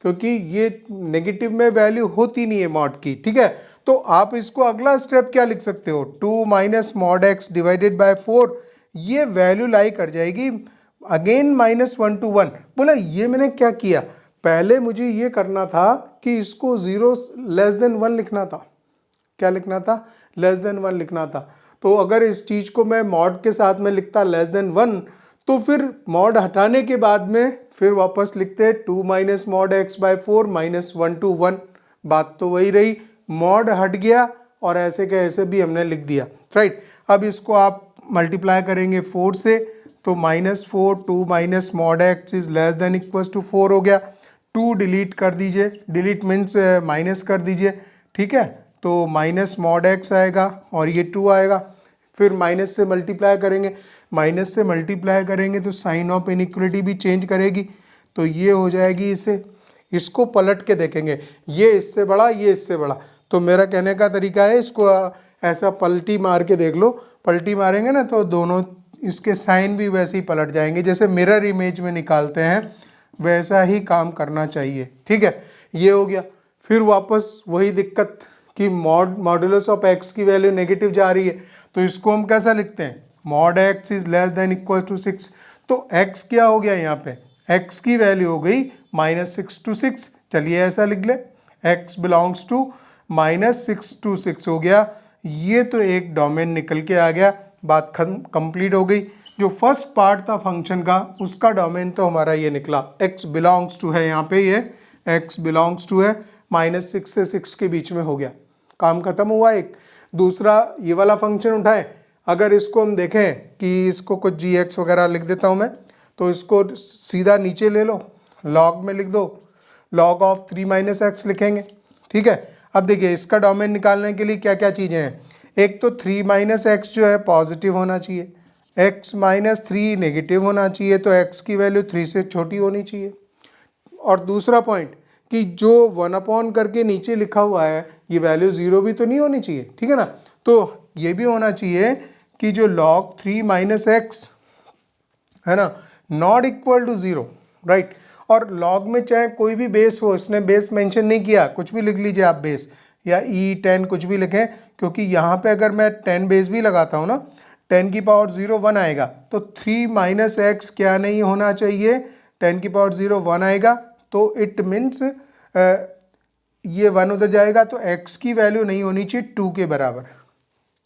क्योंकि ये नेगेटिव में वैल्यू होती नहीं है मॉड की, ठीक है। तो आप इसको अगला स्टेप क्या लिख सकते हो, 2 minus mod x divided by 4, ये वैल्यू लाई कर जाएगी अगेन -1 to 1। बोला ये मैंने क्या किया, पहले मुझे ये करना था कि इसको 0 लेस देन 1 लिखना था, क्या लिखना था, लेस देन 1 लिखना था। तो अगर इस चीज़ को मैं मॉड के साथ में लिखता लेस देन 1, तो फिर मॉड हटाने के बाद में फिर वापस लिखते 2 minus mod x by 4 minus 1 to 1। बात तो वही रही, मॉड हट गया और ऐसे के ऐसे भी हमने लिख दिया, राइट। अब इसको आप मल्टीप्लाई करेंगे 4 से, तो -4 2 minus mod x is less than equals to 4 हो गया। 2 डिलीट कर दीजिए, डिलीट मीन्स माइनस कर दीजिए, ठीक है। तो माइनस मॉड एक्स आएगा और ये 2 आएगा। फिर माइनस से मल्टीप्लाई करेंगे, माइनस से मल्टीप्लाई करेंगे तो साइन ऑफ इनइक्वलिटी भी चेंज करेगी, तो ये हो जाएगी इसे। इसको पलट के देखेंगे, ये इससे बड़ा, ये इससे बड़ा। तो मेरा कहने का तरीका है, इसको ऐसा पलटी मार के देख लो। पलटी मारेंगे ना तो दोनों इसके साइन भी वैसे ही पलट जाएंगे, जैसे मिरर इमेज में निकालते हैं वैसा ही काम करना चाहिए, ठीक है। ये हो गया। फिर वापस वही दिक्कत कि मॉडुलस ऑफ एक्स की वैल्यू नेगेटिव जा रही है, तो इसको हम कैसा लिखते हैं, mod x is less than equal to 6। तो एक्स क्या हो गया यहाँ पे, एक्स की वैल्यू हो गई -6 to 6। चलिए ऐसा लिख ले, एक्स बिलोंग्स टू -6 to 6 हो गया। ये तो एक डोमेन निकल के आ गया, बात कंप्लीट हो गई। जो फर्स्ट पार्ट था फंक्शन का, उसका डोमेन तो हमारा ये निकला, एक्स बिलोंग्स टू है यहाँ पे, ये एक्स बिलोंग्स टू है, -6 से 6 के बीच में हो गया, काम खत्म हुआ एक। दूसरा ये वाला फंक्शन उठाए, अगर इसको हम देखें कि इसको कुछ जी एक्स वगैरह लिख देता हूँ मैं, तो इसको सीधा नीचे ले लो, लॉग में लिख दो, लॉग ऑफ 3 माइनस एक्स लिखेंगे, ठीक है। अब देखिए इसका डोमेन निकालने के लिए क्या क्या चीज़ें हैं। एक तो 3 माइनस एक्स जो है पॉजिटिव होना चाहिए, x माइनस 3 नेगेटिव होना चाहिए, तो x की वैल्यू 3 से छोटी होनी चाहिए। और दूसरा पॉइंट कि जो 1 करके नीचे लिखा हुआ है ये वैल्यू 0 भी तो नहीं होनी चाहिए, ठीक है ना। तो ये भी होना चाहिए कि जो log 3 माइनस एक्स है ना, नॉट इक्वल टू 0, राइट। और लॉग में चाहे कोई भी बेस हो, इसने बेस मेंशन नहीं किया, कुछ भी लिख लीजिए आप बेस, या E10 कुछ भी लिखें, क्योंकि यहाँ पे अगर मैं 10 बेस भी लगाता हूँ ना, 10 की पावर 0 1 आएगा, तो 3 माइनस एक्स क्या नहीं होना चाहिए, 10 की पावर 0 1 आएगा, तो इट मीन्स ये 1 उधर जाएगा, तो x की वैल्यू नहीं होनी चाहिए 2 के बराबर।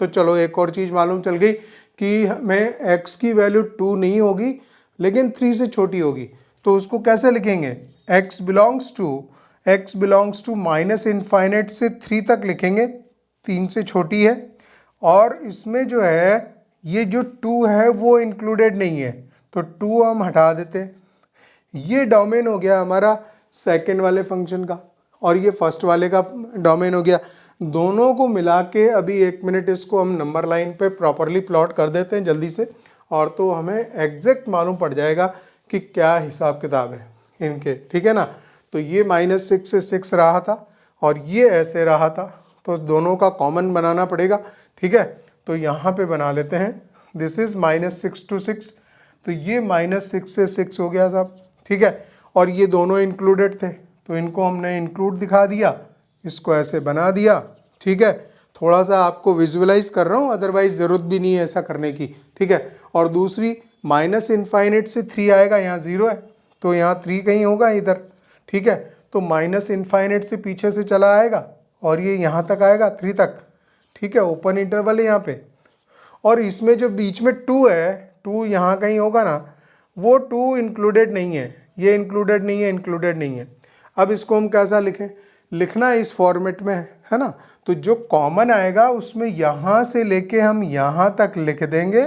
तो चलो एक और चीज़ मालूम चल गई कि हमें x की वैल्यू 2 नहीं होगी लेकिन 3 से छोटी होगी, तो उसको कैसे लिखेंगे, x belongs to minus infinite से 3 तक लिखेंगे, 3 से छोटी है। और इसमें जो है ये जो 2 है वो इंक्लूडेड नहीं है, तो 2 हम हटा देते हैं। ये डोमेन हो गया हमारा सेकंड वाले फंक्शन का, और ये फर्स्ट वाले का डोमेन हो गया। दोनों को मिला के अभी 1 मिनट इसको हम नंबर लाइन पे प्रॉपरली प्लॉट कर देते हैं जल्दी से, और तो हमें एग्जैक्ट मालूम पड़ जाएगा कि क्या हिसाब किताब है इनके, ठीक है ना। तो ये -6 से 6 रहा था और ये ऐसे रहा था, तो दोनों का कॉमन बनाना पड़ेगा, ठीक है। तो यहाँ पे बना लेते हैं, दिस इज -6 to 6, तो ये -6 से 6 हो गया साहब, ठीक है। और ये दोनों इंक्लूडेड थे, तो इनको हमने इंक्लूड दिखा दिया, इसको ऐसे बना दिया, ठीक है। थोड़ा सा आपको विजुअलाइज कर रहा हूँ, अदरवाइज ज़रूरत भी नहीं है ऐसा करने की, ठीक है। और दूसरी माइनस इनफाइनेट से 3 आएगा, यहाँ 0 है तो यहाँ 3 कहीं होगा इधर, ठीक है। तो माइनस इनफाइनेट से पीछे से चला आएगा और ये यहाँ तक आएगा 3 तक, ठीक है, ओपन इंटरवल है यहाँ पे। और इसमें जो बीच में 2 है, 2 यहाँ कहीं होगा ना, वो 2 इंक्लूडेड नहीं है, ये इंक्लूडेड नहीं है, इंक्लूडेड नहीं है। अब इसको हम कैसा लिखें, लिखना इस फॉर्मेट में है ना, तो जो कॉमन आएगा उसमें यहाँ से लेके हम यहाँ तक लिख देंगे,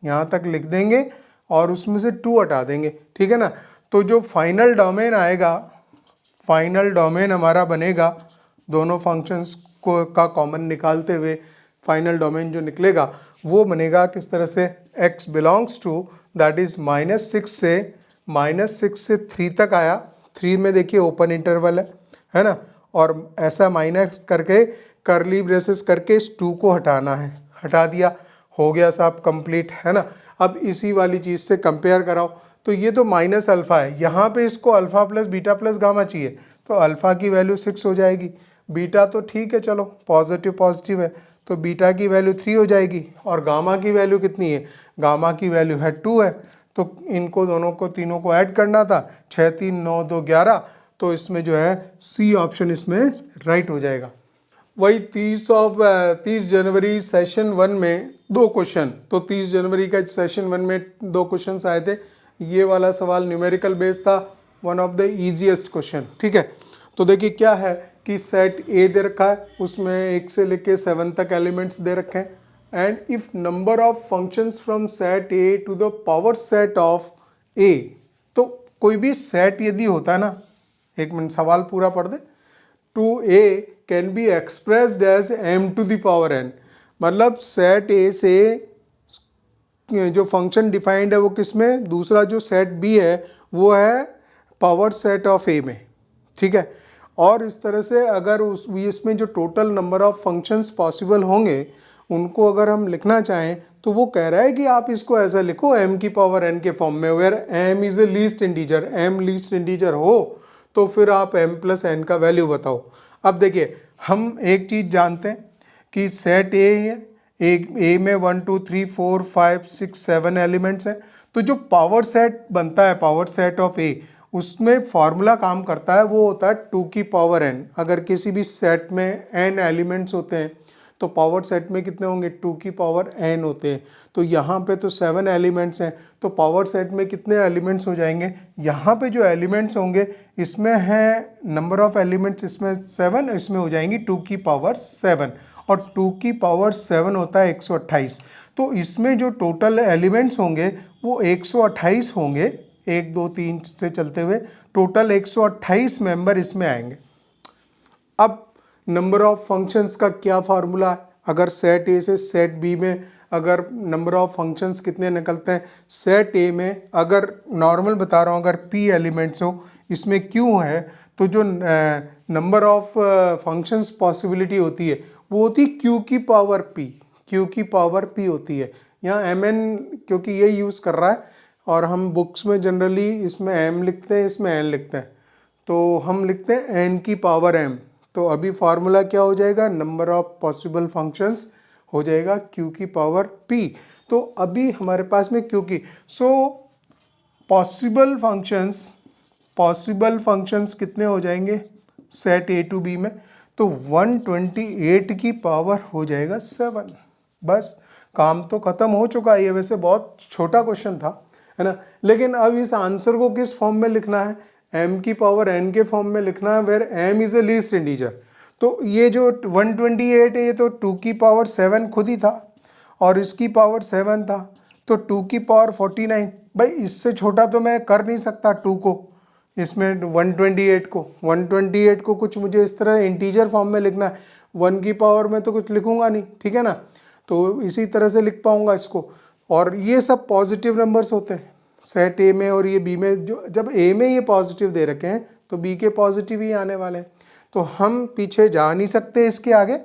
यहाँ तक लिख देंगे और उसमें से 2 हटा देंगे, ठीक है ना। तो जो फाइनल डोमेन आएगा, फाइनल डोमेन हमारा बनेगा, दोनों फंक्शंस को का कॉमन निकालते हुए फाइनल डोमेन जो निकलेगा वो बनेगा किस तरह से, x belongs to that is -6 से 3 तक आया, 3 में देखिए ओपन इंटरवल है ना, और ऐसा माइनस करके करली ब्रेसेस करके इस 2 को हटाना है, हटा दिया, हो गया साहब कंप्लीट, है ना। अब इसी वाली चीज़ से कंपेयर कराओ, तो ये तो माइनस अल्फ़ा है, यहाँ पे इसको alpha plus beta plus gamma चाहिए, तो अल्फ़ा की वैल्यू 6 हो जाएगी, बीटा तो ठीक है चलो पॉजिटिव पॉजिटिव है, तो बीटा की वैल्यू 3 हो जाएगी, और गामा की वैल्यू कितनी है, गामा की वैल्यू है 2 है, तो इनको दोनों को तीनों को ऐड करना था, 6 3 9 2 11, तो इसमें जो है सी ऑप्शन इसमें राइट हो जाएगा। वही 30 जनवरी सेशन 1 में 2 क्वेश्चन, तो 30 जनवरी का सेशन 1 में 2 क्वेश्चन आए थे। ये वाला सवाल न्यूमेरिकल बेस्ड था, one of the easiest question. ठीक है, तो देखिए क्या है कि सेट ए दे रखा है, उसमें 1 से लेके 7 तक एलिमेंट्स दे रखे हैं, and if number of functions from set A to the power set of A, तो कोई भी सेट यदि होता है ना, एक मिनट सवाल पूरा पढ़ दे, two A can be expressed as m to the power n, मतलब सेट ए से जो फंक्शन डिफाइंड है वो किस में, दूसरा जो सेट बी है वो है पावर सेट ऑफ ए में। ठीक है, और इस तरह से अगर इसमें जो total number of functions possible होंगे उनको अगर हम लिखना चाहें तो वो कह रहा है कि आप इसको ऐसा लिखो m की पावर n के फॉर्म में, where m is a least integer, m least integer हो तो फिर आप m प्लस n का वैल्यू बताओ। अब देखिए हम एक चीज़ जानते हैं कि सेट ए है, ए में 1 2 3 4 5 6 7 एलिमेंट्स हैं, तो जो पावर सेट बनता है, पावर सेट ऑफ ए, उसमें फॉर्मूला काम करता है, वो होता है 2 की पावर n। अगर किसी भी सेट में n एलिमेंट्स होते हैं तो पावर सेट में कितने होंगे, 2 की पावर n होते हैं। तो यहाँ पे तो 7 एलिमेंट्स हैं, तो पावर सेट में कितने एलिमेंट्स हो जाएंगे, यहाँ पे जो एलिमेंट्स होंगे इसमें है नंबर ऑफ एलिमेंट्स, इसमें 7, इसमें हो जाएंगी 2 की पावर 7, और 2 की पावर 7 होता है 128। तो इसमें जो टोटल एलिमेंट्स होंगे वो 128 होंगे, 1 2 3 से चलते हुए टोटल 128 मेंबर इसमें आएंगे। अब नंबर ऑफ फंक्शंस का क्या फार्मूला है, अगर सेट ए से सेट बी में अगर नंबर ऑफ फंक्शंस कितने निकलते हैं, सेट ए में अगर नॉर्मल बता रहा हूँ, अगर p एलिमेंट्स हो, इसमें q है, तो जो नंबर ऑफ फंक्शंस पॉसिबिलिटी होती है वो होती q की पावर p, q की पावर p होती है। यहाँ mn क्योंकि ये यूज़ कर रहा है और हम बुक्स में जनरली इसमें m लिखते हैं, इसमें n लिखते हैं, तो हम लिखते हैं n की पावर m। तो अभी फार्मूला क्या हो जाएगा, नंबर ऑफ पॉसिबल फंक्शंस हो जाएगा q की पावर p। तो अभी हमारे पास में q की, सो पॉसिबल फंक्शंस कितने हो जाएंगे सेट ए टू बी में, तो 128 की पावर हो जाएगा 7। बस काम तो खत्म हो चुका है। ये वैसे बहुत छोटा क्वेश्चन था, है ना, लेकिन अब इस आंसर को किस फॉर्म में लिखना है, m की पावर n के फॉर्म में लिखना है, where m is a least integer. तो ये जो 128 है ये तो 2 की पावर 7 खुद ही था और इसकी पावर 7 था, तो 2 की पावर 49। भाई इससे छोटा तो मैं कर नहीं सकता 2 को, इसमें 128 को कुछ मुझे इस तरह इंटीजर फॉर्म में लिखना है, 1 की पावर में तो कुछ लिखूंगा नहीं, ठीक है ना, तो इसी तरह से लिख पाऊंगा इसको। और ये सब पॉजिटिव नंबर्स होते हैं सेट ए में, और ये बी में, जो जब ए में ये पॉजिटिव दे रखे हैं तो बी के पॉजिटिव ही आने वाले हैं, तो हम पीछे जा नहीं सकते इसके आगे।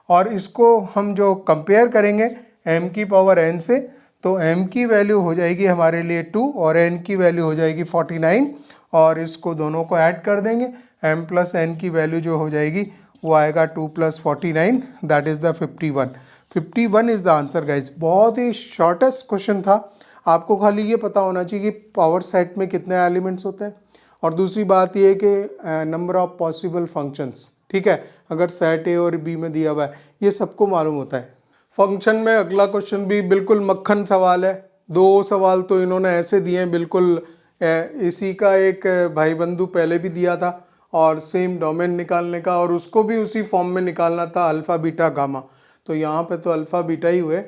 और इसको हम जो कंपेयर करेंगे m की पावर n से, तो m की वैल्यू हो जाएगी हमारे लिए 2 और n की वैल्यू हो जाएगी 49, और इसको दोनों को ऐड कर देंगे, m प्लस n की वैल्यू जो हो जाएगी वो आएगा 2 + 49, that is the 51 is the answer guys. बहुत ही शॉर्टेस्ट क्वेश्चन था, आपको खाली ये पता होना चाहिए कि पावर सेट में कितने एलिमेंट्स होते हैं, और दूसरी बात ये है कि नंबर ऑफ पॉसिबल फंक्शंस, ठीक है, अगर सेट ए और बी में दिया हुआ है ये सबको मालूम होता है। फंक्शन में अगला क्वेश्चन भी बिल्कुल मक्खन सवाल है, 2 सवाल तो इन्होंने ऐसे दिए हैं बिल्कुल, इसी का एक भाई बंधु पहले भी दिया था और सेम डोमेन निकालने का, और उसको भी उसी फॉर्म में निकालना था, अल्फ़ा बीटा गामा, तो यहाँ पे तो अल्फ़ा बीटा ही हुए।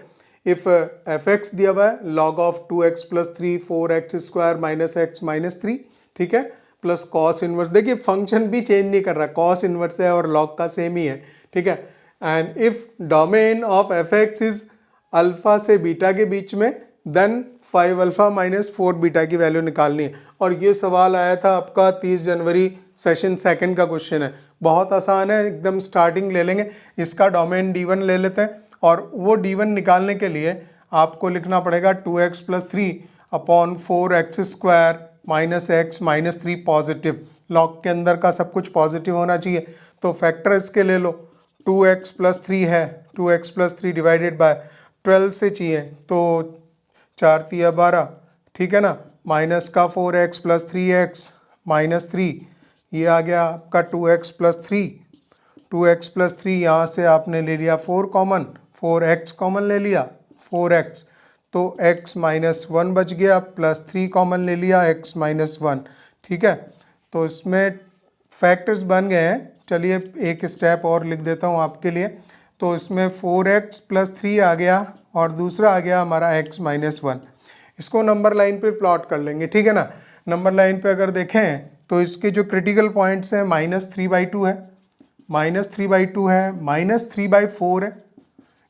इफ़ एफ एक्स दिया हुआ है log of 2x + 3 4x² - x - 3, ठीक है, प्लस कॉस इनवर्स, देखिए फंक्शन भी चेंज नहीं कर रहा, कॉस इनवर्स है और लॉग का सेम ही है, ठीक है। And if domain of f x is alpha से बीटा के बीच में, देन 5 अल्फा - 4 बीटा की वैल्यू निकालनी है। और ये सवाल आया था आपका 30 जनवरी सेशन 2 का क्वेश्चन है, बहुत आसान है, एकदम स्टार्टिंग ले लेंगे, इसका डोमेन D1 ले लेते हैं, और वो D1 निकालने के लिए आपको लिखना पड़ेगा 2x + 3 / 4x² - x - 3 positive, log के अंदर का सब कुछ पॉजिटिव होना चाहिए, तो फैक्टर इसके ले लो, 2x + 3 है, 2x + 3 डिवाइडेड बाय 12 से चाहिए, तो 4 × 3 = 12, ठीक है ना, माइनस का 4x + 3x - 3, ये आ गया आपका 2x + 3, 2x प्लस 3, यहाँ से आपने ले लिया 4 कॉमन, 4x कॉमन ले लिया, 4x, तो x माइनस 1 बच गया, प्लस 3 कॉमन ले लिया, x माइनस 1। ठीक है, तो इसमें फैक्टर्स बन गए हैं। चलिए एक स्टेप और लिख देता हूँ आपके लिए। तो इसमें 4x प्लस 3 आ गया और दूसरा आ गया हमारा x माइनस 1। इसको नंबर लाइन पे प्लॉट कर लेंगे, ठीक है ना। नंबर लाइन पे अगर देखें तो इसके जो क्रिटिकल पॉइंट्स हैं -3/2 है, -3/2 है, -3/4 है,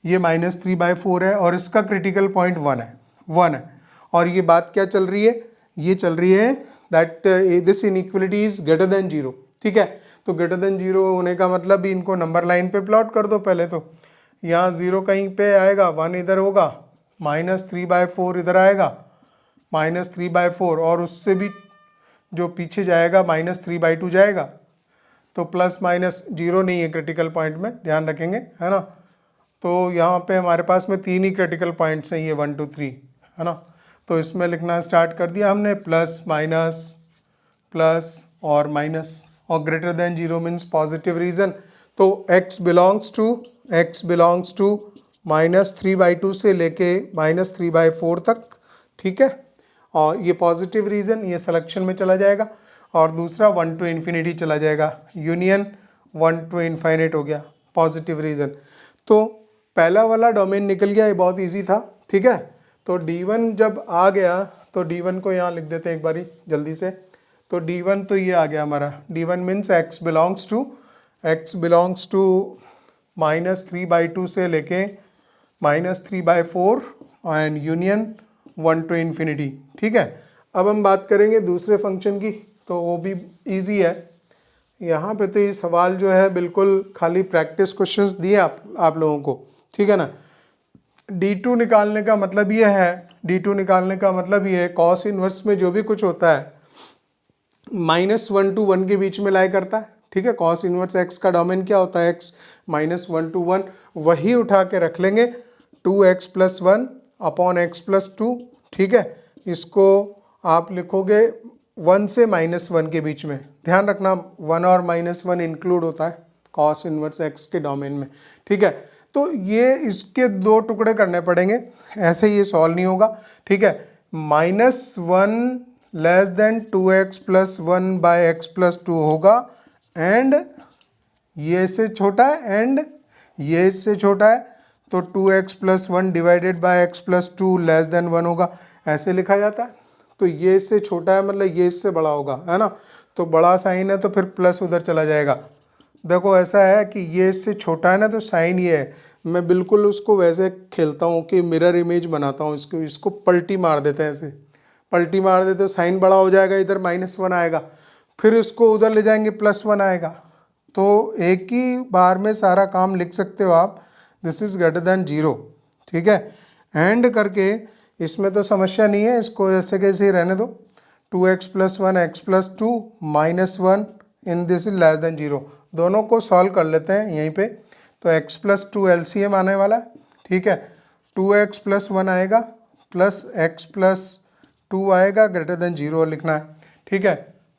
ये -3/4 है, और इसका क्रिटिकल पॉइंट 1 है, 1 है। और ये बात क्या चल रही है, ये चल रही है that this inequality is greater than 0। ठीक है, तो ग्रेटर देन 0 होने का मतलब भी इनको नंबर लाइन पे प्लॉट कर दो पहले। तो यहाँ 0 कहीं पे आएगा, 1 इधर होगा, -3/4 इधर आएगा, -3/4, और उससे भी जो पीछे जाएगा -3/2 जाएगा। तो प्लस माइनस 0 नहीं है क्रिटिकल पॉइंट में, ध्यान रखेंगे, है ना। तो यहाँ पे हमारे पास में 3 ही क्रिटिकल पॉइंट्स हैं, ये 1 2 3, है ना। तो इसमें लिखना स्टार्ट कर दिया हमने, प्लस माइनस प्लस और माइनस, और greater than 0 means positive region. तो x बिलोंग्स टू -3/2 से लेके -3/4 तक, ठीक है। और ये पॉजिटिव रीजन, ये सिलेक्शन में चला जाएगा, और दूसरा 1 टू इन्फिनिटी चला जाएगा, यूनियन 1 टू इन्फाइनेट हो गया, पॉजिटिव रीजन। तो पहला वाला डोमेन निकल गया, ये बहुत इजी था, ठीक है। तो D1 जब आ गया तो D1 को यहाँ लिख देते हैं एक बारी जल्दी से। तो D1 तो ये आ गया हमारा, D1 means x belongs to -3/2 से लेके -3/4 एंड यूनियन 1 टू इन्फिनिटी, ठीक है। अब हम बात करेंगे दूसरे फंक्शन की, तो वो भी इजी है। यहाँ पे तो ये सवाल जो है बिल्कुल खाली प्रैक्टिस क्वेश्चंस दिए आप लोगों को, ठीक है ना। D2 निकालने का मतलब ये है, D2 निकालने का मतलब ये है, कॉस इनवर्स में जो भी कुछ होता है -1 to 1 के बीच में लाई करता है, ठीक है। कॉस इनवर्स x का डोमेन क्या होता है, x -1 to 1, वही उठा के रख लेंगे 2x + 1 अपॉन x + 2, ठीक है। इसको आप लिखोगे 1 से -1 के बीच में, ध्यान रखना 1 और -1 इंक्लूड होता है कॉस इनवर्स x के डोमेन में, ठीक है। तो ये इसके 2 टुकड़े करने पड़ेंगे, ऐसे ये सॉल्व नहीं होगा, ठीक है। -1 लेस देन 2x + 1/x + 2 होगा, एंड ये इससे छोटा है, एंड ये इससे छोटा है, तो 2x + 1 divided by x + 2 less then 1 होगा, ऐसे लिखा जाता है। तो ये इससे छोटा है मतलब ये इससे बड़ा होगा, है ना। तो बड़ा साइन है तो फिर प्लस उधर चला जाएगा। देखो ऐसा है कि ये इससे छोटा है ना, तो साइन ये है, मैं बिल्कुल उसको वैसे खेलता हूँ कि मिरर इमेज बनाता हूँ, इसको पलटी मार देते हैं, ऐसे पलटी मार देते तो साइन बड़ा हो जाएगा, इधर -1 आएगा, फिर इसको उधर ले जाएंगे +1 आएगा। तो एक ही बार में सारा काम लिख सकते हो आप, दिस इज ग्रेटर देन 0, ठीक है। एंड करके इसमें तो समस्या नहीं है, इसको ऐसे कैसे ही रहने दो, 2x + 1 x + 2 -1 in this is less than 0, दोनों को सॉल्व कर लेते हैं यहीं पे। तो x + 2 LCM आने वाला है, ठीक है। 2x + 1 आएगा प्लस x + 2 आएगा, ग्रेटर देन 0 लिखना है, ठीक है।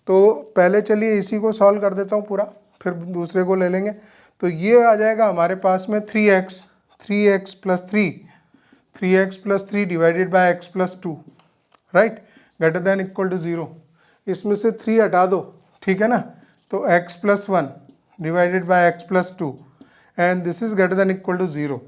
तो पहले चलिए इसी को सॉल्व कर देता हूँ पूरा, फिर दूसरे को ले लेंगे। तो ये आ जाएगा हमारे पास में 3x + 3 divided by x + 2, right, greater than equal to 0। इसमें से 3 हटा दो, ठीक है ना। तो x + 1 divided by x + 2 and this is greater than equal to 0।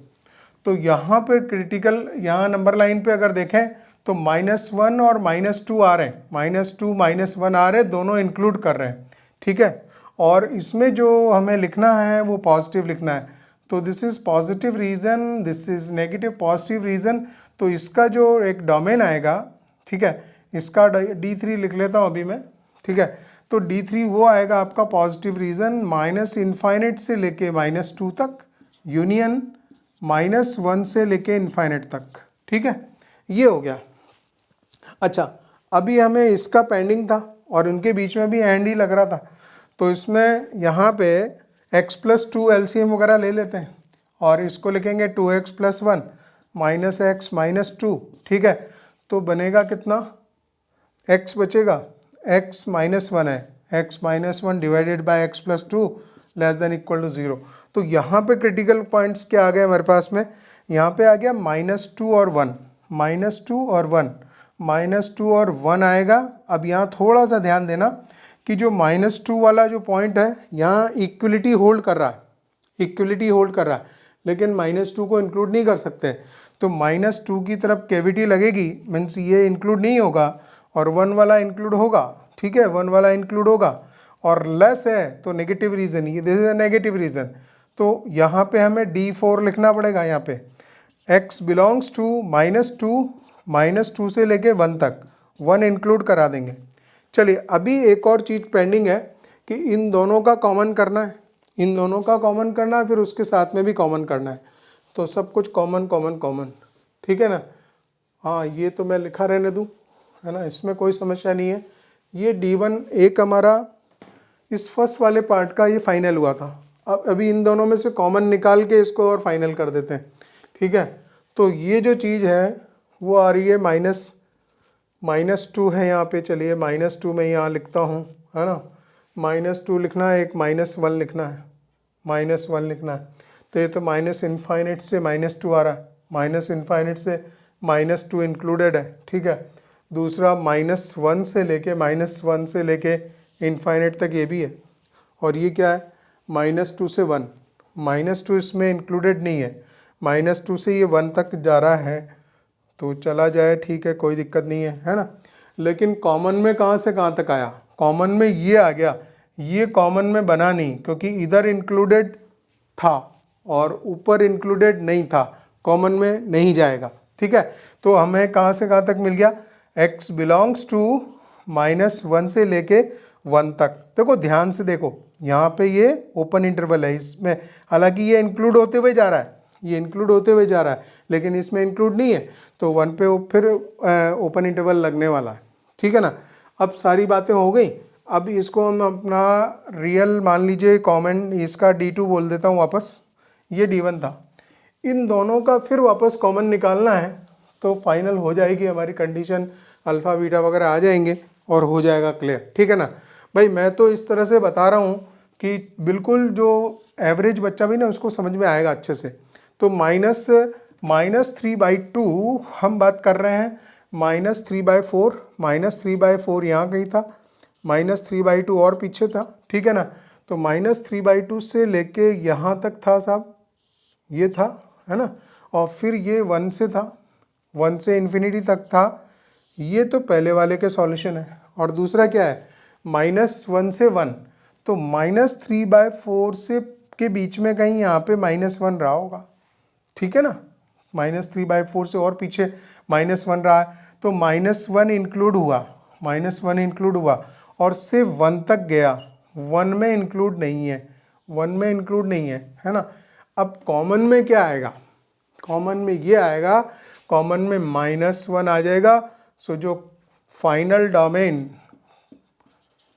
तो यहाँ पर क्रिटिकल, यहाँ नंबर लाइन पे अगर देखें तो -1 और -2 आ रहे हैं, -2 -1 आ रहे हैं, दोनों इंक्लूड कर रहे हैं, ठीक है। और इसमें जो हमें लिखना है वो पॉजिटिव लिखना है। तो this is positive region, this is negative positive region. तो इसका जो एक डोमेन आएगा, ठीक है, इसका D3 लिख लेता हूँ अभी मैं, ठीक है। तो D3 वो आएगा आपका पॉजिटिव रीजन, -∞ से लेके -2 तक, यूनियन -1 से लेके इन्फाइनेट तक, ठीक है। ये हो गया। अच्छा, अभी हमें इसका पेंडिंग था और उनके बीच में भी एंड ही लग रहा था, तो इसमें यहाँ पे x + 2 LCM वगैरह ले लेते हैं और इसको लिखेंगे 2x + 1 -x - 2, ठीक है। तो बनेगा कितना, x बचेगा, x -1 है, x - 1 divided by x + 2 less than equal to 0। तो यहाँ पे क्रिटिकल पॉइंट्स क्या आ गए हमारे पास में, यहाँ पे आ गया -2 और 1, -2 और 1, -2 और 1 आएगा। अब यहाँ थोड़ा सा ध्यान देना कि जो -2 वाला जो पॉइंट है यहाँ इक्वलिटी होल्ड कर रहा है, इक्वलिटी होल्ड कर रहा है, लेकिन -2 को इंक्लूड नहीं कर सकते। तो -2 की तरफ कैविटी लगेगी, मीन्स ये इंक्लूड नहीं होगा, और 1 वाला इंक्लूड होगा, ठीक है, 1 वाला इंक्लूड होगा, और लेस है तो नेगेटिव रीजन, ये this is a negative reason. तो यहाँ पे हमें D4 लिखना पड़ेगा। यहाँ पे x बिलोंग्स टू -2 से लेके 1 तक, 1 इंक्लूड करा देंगे। चलिए अभी एक और चीज़ पेंडिंग है कि इन दोनों का कॉमन करना है, इन दोनों का कॉमन करना है, फिर उसके साथ में भी कॉमन करना है। तो सब कुछ कॉमन कॉमन कॉमन, ठीक है ना। हाँ ये तो मैं लिखा रहने दूँ, है ना, इसमें कोई समस्या नहीं है। ये D1 एक हमारा इस फर्स्ट वाले पार्ट का ये फाइनल हुआ था। अब अभी इन दोनों में से कॉमन निकाल के इसको और फाइनल कर देते हैं, ठीक है। तो ये जो चीज़ है वो आ रही है -2 है यहाँ पे। चलिए -2 में यहाँ लिखता हूँ, है ना, -2 लिखना है, एक -1 लिखना है, -1 लिखना है। तो ये तो -इनफाइनाइट से -2 आ रहा है, -इनफाइनाइट से -2 इंक्लूडेड है, ठीक है। दूसरा -1 से लेके इनफाइनाइट तक ये भी है, और ये क्या है -2 से 1, -2 इसमें इंक्लूडेड नहीं है, -2 से ये 1 तक जा रहा है, तो चला जाए, ठीक है, कोई दिक्कत नहीं है ना। लेकिन कॉमन में कहाँ से कहाँ तक आया, कॉमन में ये आ गया, ये कॉमन में बना नहीं, क्योंकि इधर इंक्लूडेड था और ऊपर इंक्लूडेड नहीं था, कॉमन में नहीं जाएगा, ठीक है। तो हमें कहाँ से कहाँ तक मिल गया, x बिलोंग्स टू -1 से लेके 1 तक। देखो ध्यान से देखो, यहाँ पे ये ओपन इंटरवल है, इसमें हालांकि ये इंक्लूड होते हुए जा रहा है, ये इंक्लूड होते हुए जा रहा है, लेकिन इसमें इंक्लूड नहीं है, तो 1 पे फिर ओपन इंटरवल लगने वाला है, ठीक है ना। अब सारी बातें हो गई। अब इसको हम अपना रियल मान लीजिए कॉमन, इसका D2 बोल देता हूँ वापस, ये D1 था। इन दोनों का फिर वापस कॉमन निकालना है, तो फाइनल हो जाएगी हमारी कंडीशन, अल्फ़ा बीटा वगैरह आ जाएंगे और हो जाएगा क्लियर, ठीक है ना भाई। मैं तो इस तरह से बता रहा हूँ कि बिल्कुल जो एवरेज बच्चा भी ना उसको समझ में आएगा अच्छे से। तो -3/2 हम बात कर रहे हैं, -3/4 यहाँ कहीं था, -3/2 और पीछे था, ठीक है ना। तो -3/2 से लेके यहाँ तक था साहब, ये था, है ना, और फिर ये 1 से था, 1 से इन्फिनिटी तक था। ये तो पहले वाले के सॉल्यूशन है। और दूसरा क्या है, -1 से 1, तो -3/4 से के बीच में कहीं यहाँ पे -1 रहा होगा, ठीक है ना, -3/4 से और पीछे -1 रहा है, तो -1 इंक्लूड हुआ, -1 इंक्लूड हुआ और सिर्फ 1 तक गया, 1 में इंक्लूड नहीं है, 1 में इंक्लूड नहीं है ना। अब कॉमन में क्या आएगा, कॉमन में ये आएगा, कॉमन में -1 आ जाएगा। सो जो फाइनल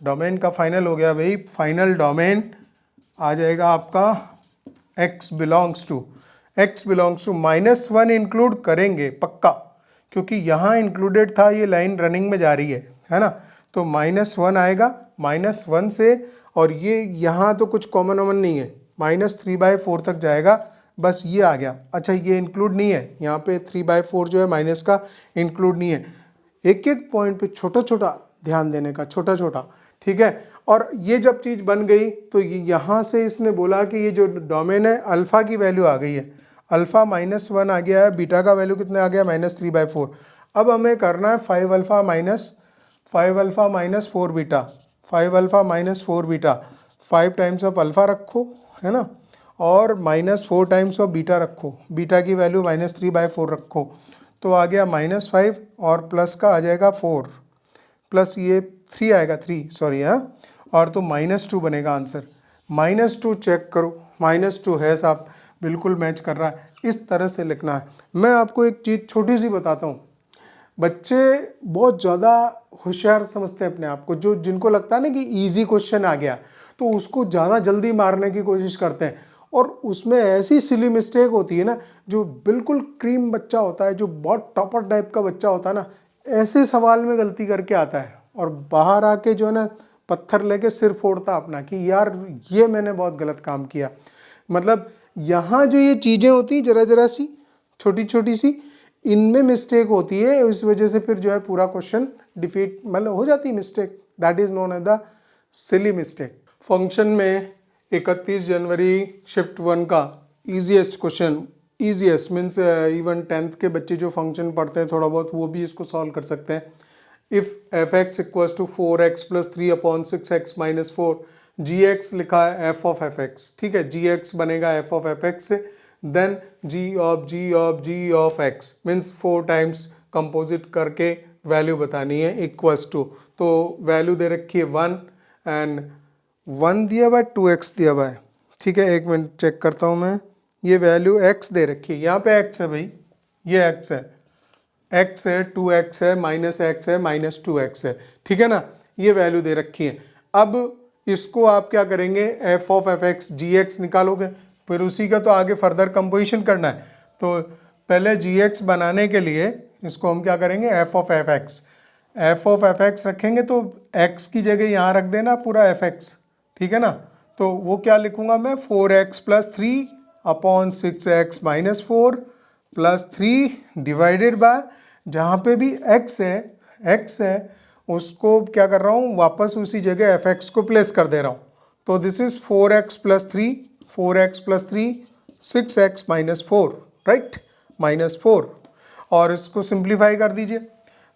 डोमेन का फाइनल हो गया भाई, फाइनल डोमेन आ जाएगा आपका x बिलोंग्स टू -1 इंक्लूड करेंगे पक्का, क्योंकि यहाँ इंक्लूडेड था, ये लाइन रनिंग में जा रही है ना। तो -1 आएगा, -1 से, और ये यहाँ तो कुछ कॉमन वॉमन नहीं है, -3/4 तक जाएगा, बस ये आ गया। अच्छा ये इंक्लूड नहीं है, यहाँ पे 3/4 जो है माइनस का इंक्लूड नहीं है। एक एक पॉइंट पे छोटा छोटा ध्यान देने का, छोटा छोटा, ठीक है। और ये जब चीज़ बन गई तो यहाँ से इसने बोला कि ये जो डोमेन है अल्फ़ा की वैल्यू आ गई है, अल्फ़ा -1 आ गया है, बीटा का वैल्यू कितना आ गया, -3/4। अब हमें करना है 5α - 4 beta, 5α - 4 beta, 5 times of alpha रखो, है ना, और -4 टाइम्स ऑफ बीटा रखो, बीटा की वैल्यू -3/4 रखो, तो आ गया -5 और प्लस का आ जाएगा 4, प्लस ये 3 आएगा, 3 सॉरी, हाँ, और तो -2 बनेगा आंसर। -2 चेक करो, -2 है साहब, बिल्कुल मैच कर रहा है। इस तरह से लिखना है। मैं आपको एक चीज़ छोटी सी बताता हूँ, बच्चे बहुत ज़्यादा होशियार समझते हैं अपने आप को, जो जिनको लगता है ना कि इजी क्वेश्चन आ गया तो उसको ज़्यादा जल्दी मारने की कोशिश करते हैं, और उसमें ऐसी सिली मिस्टेक होती है ना, जो बिल्कुल क्रीम बच्चा होता है, जो बहुत टॉपर टाइप का बच्चा होता है ना, ऐसे सवाल में गलती करके आता है और बाहर आके जो है ना पत्थर लेके सिर फोड़ता अपना कि यार ये मैंने बहुत गलत काम किया। मतलब यहाँ जो ये चीज़ें होती जरा जरा सी छोटी छोटी सी, इनमें मिस्टेक होती है, इस वजह से फिर जो है पूरा क्वेश्चन डिफीट मतलब हो जाती है mistake, that is known as the silly mistake. Function में 31 जनवरी शिफ्ट 1 का easiest question, easiest means even 10th के बच्चे जो फंक्शन पढ़ते हैं थोड़ा बहुत वो भी इसको सॉल्व कर सकते हैं। If f x equals to 4x plus 3/6x minus 4, g x लिखा है एफ ऑफ एफ एक्स, ठीक है, जी एक्स बनेगा एफ ऑफ एफ एक्स से, then g of x means 4 times composite करके वैल्यू बतानी है इक्वल्स टू, तो वैल्यू दे रखी है 1 एंड 1 दिया हुआ है, 2x दिया हुआ है, ठीक है। एक मिनट चेक करता हूँ मैं, ये वैल्यू x दे रखी है, यहाँ पे x है भाई, ये x है, x है, 2x है, माइनस x है, माइनस 2x है, ठीक है ना, ये वैल्यू दे रखी है। अब इसको आप क्या करेंगे, f of f x g x निकालोगे, फिर उसी का तो आगे फर्दर कंपोजिशन करना है। तो पहले जी एक्स बनाने के लिए इसको हम क्या करेंगे, f of f x, f of f x रखेंगे तो x की जगह यहाँ रख देना पूरा एफ एक्स, ठीक है ना। तो वो क्या लिखूंगा मैं, 4x plus 3/6x minus 4 plus 3 divided bye, जहाँ पे भी x है उसको क्या कर रहा हूँ, वापस उसी जगह एफ एक्स को प्लेस कर दे रहा हूँ। तो this is 4x plus 3 6x minus 4, right, minus 4, और इसको सिंप्लीफाई कर दीजिए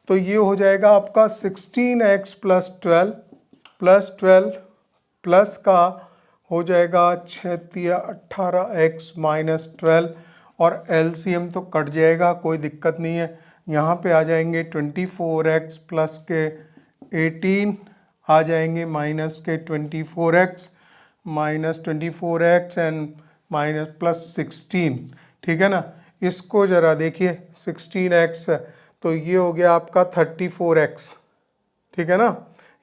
तो ये हो जाएगा आपका 16x प्लस 12 प्लस का हो जाएगा 18x माइनस 12, और एलसीएम तो कट जाएगा, कोई दिक्कत नहीं है। यहाँ पे आ जाएंगे 24x प्लस के 18 आ जाएंगे माइनस के 24x minus 24x and minus plus 16, ठीक है ना। इसको ज़रा देखिए 16x तो ये हो गया आपका 34x, ठीक है ना।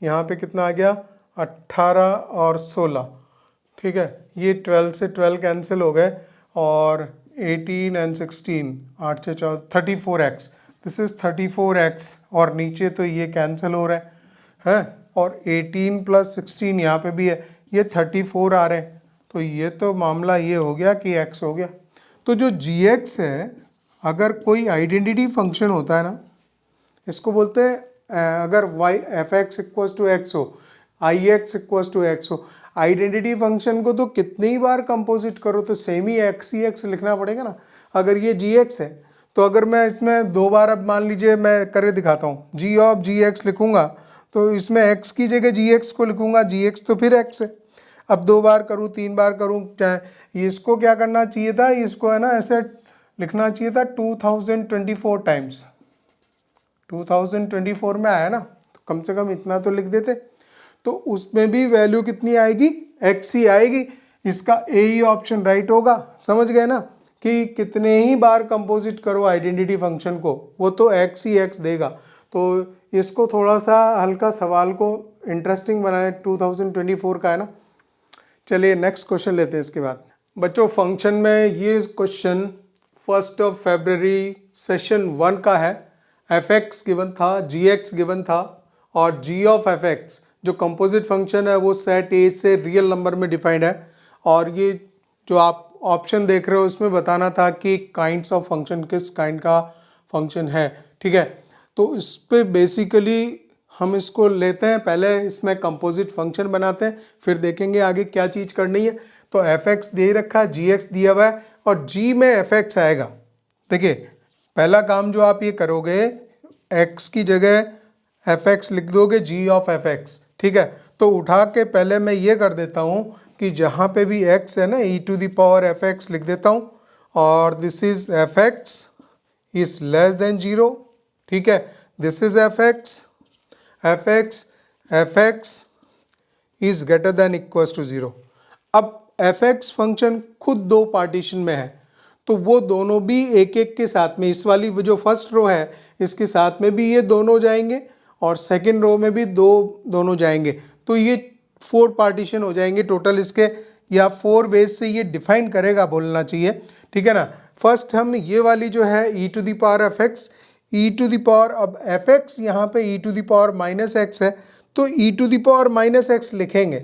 यहाँ पे कितना आ गया 18 और 16, ठीक है, ये 12 से 12 कैंसिल हो गए और 18 एंड 16 8 से 4 34x, दिस इज 34x, और नीचे तो ये कैंसिल हो रहा है और 18 प्लस 16 यहाँ पे भी है, ये 34 आ रहे हैं, तो ये तो मामला ये हो गया कि x हो गया। तो जो gx है, अगर कोई आइडेंटिटी फंक्शन होता है ना, इसको बोलते हैं अगर y f x equals to x हो, i x equals to x हो, आइडेंटिटी फंक्शन को तो कितनी ही बार कंपोजिट करो तो सेम ही एक्स लिखना पड़ेगा ना। अगर ये जी एक्स है तो अगर मैं इसमें 2 बार, अब मान लीजिए मैं करके दिखाता हूँ, जी ऑफ जी एक्स लिखूँगा तो इसमें x की जगह जी एक्स को लिखूँगा, जी एक्स तो फिर x है। अब 2 बार करूँ 3 बार करूँ, इसको क्या करना चाहिए था, इसको है ना ऐसे लिखना चाहिए था 2024 टाइम्स, 2024 में आया ना, तो कम से कम इतना तो लिख देते, तो उसमें भी वैल्यू कितनी आएगी, x ही आएगी। इसका ए ही ऑप्शन राइट होगा। समझ गए ना कि कितने ही बार कंपोजिट करो आइडेंटिटी फंक्शन को, वो तो x ही x देगा। तो इसको थोड़ा सा हल्का सवाल को इंटरेस्टिंग बनाए, 2024 का है ना। चलिए नेक्स्ट क्वेश्चन लेते हैं इसके बाद। बच्चों फंक्शन में ये क्वेश्चन 1 फरवरी सेशन 1 का है। एफ एक्स गिवन था, जी एक्स गिवन था, और जी ऑफ एफ एक्स जो कंपोजिट फंक्शन है वो सेट ए से रियल नंबर में डिफाइंड है, और ये जो आप ऑप्शन देख रहे हो उसमें बताना था कि काइंड्स ऑफ फंक्शन किस काइंड का फंक्शन है, ठीक है। तो इस पे बेसिकली हम इसको लेते हैं, पहले इसमें कंपोजिट फंक्शन बनाते हैं, फिर देखेंगे आगे क्या चीज़ करनी है। तो एफ एक्स दे रखा है, जी एक्स दिया हुआ है, और जी में एफ एक्स आएगा। देखिए पहला काम जो आप ये करोगे, x की जगह एफ एक्स लिख दोगे जी ऑफ एफ एक्स, ठीक है। तो उठा के पहले मैं ये कर देता हूँ कि जहाँ पे भी x है ना, e to the power f x लिख देता हूँ, और this is f x is less than 0, ठीक है। This is f x is greater than equals to 0। अब एफ एक्स फंक्शन खुद 2 पार्टीशन में है, तो वो दोनों भी एक एक के साथ में, इस वाली जो फर्स्ट रो है इसके साथ में भी ये दोनों जाएंगे, और सेकंड रो में भी दोनों जाएंगे, तो ये 4 पार्टीशन हो जाएंगे टोटल इसके, या 4 वेज से ये डिफाइन करेगा बोलना चाहिए, ठीक है ना। फर्स्ट हम ये वाली जो है e to the power f x, e to the power, अब एफ एक्स यहाँ पे e to the power minus x है, तो e to the power minus x लिखेंगे,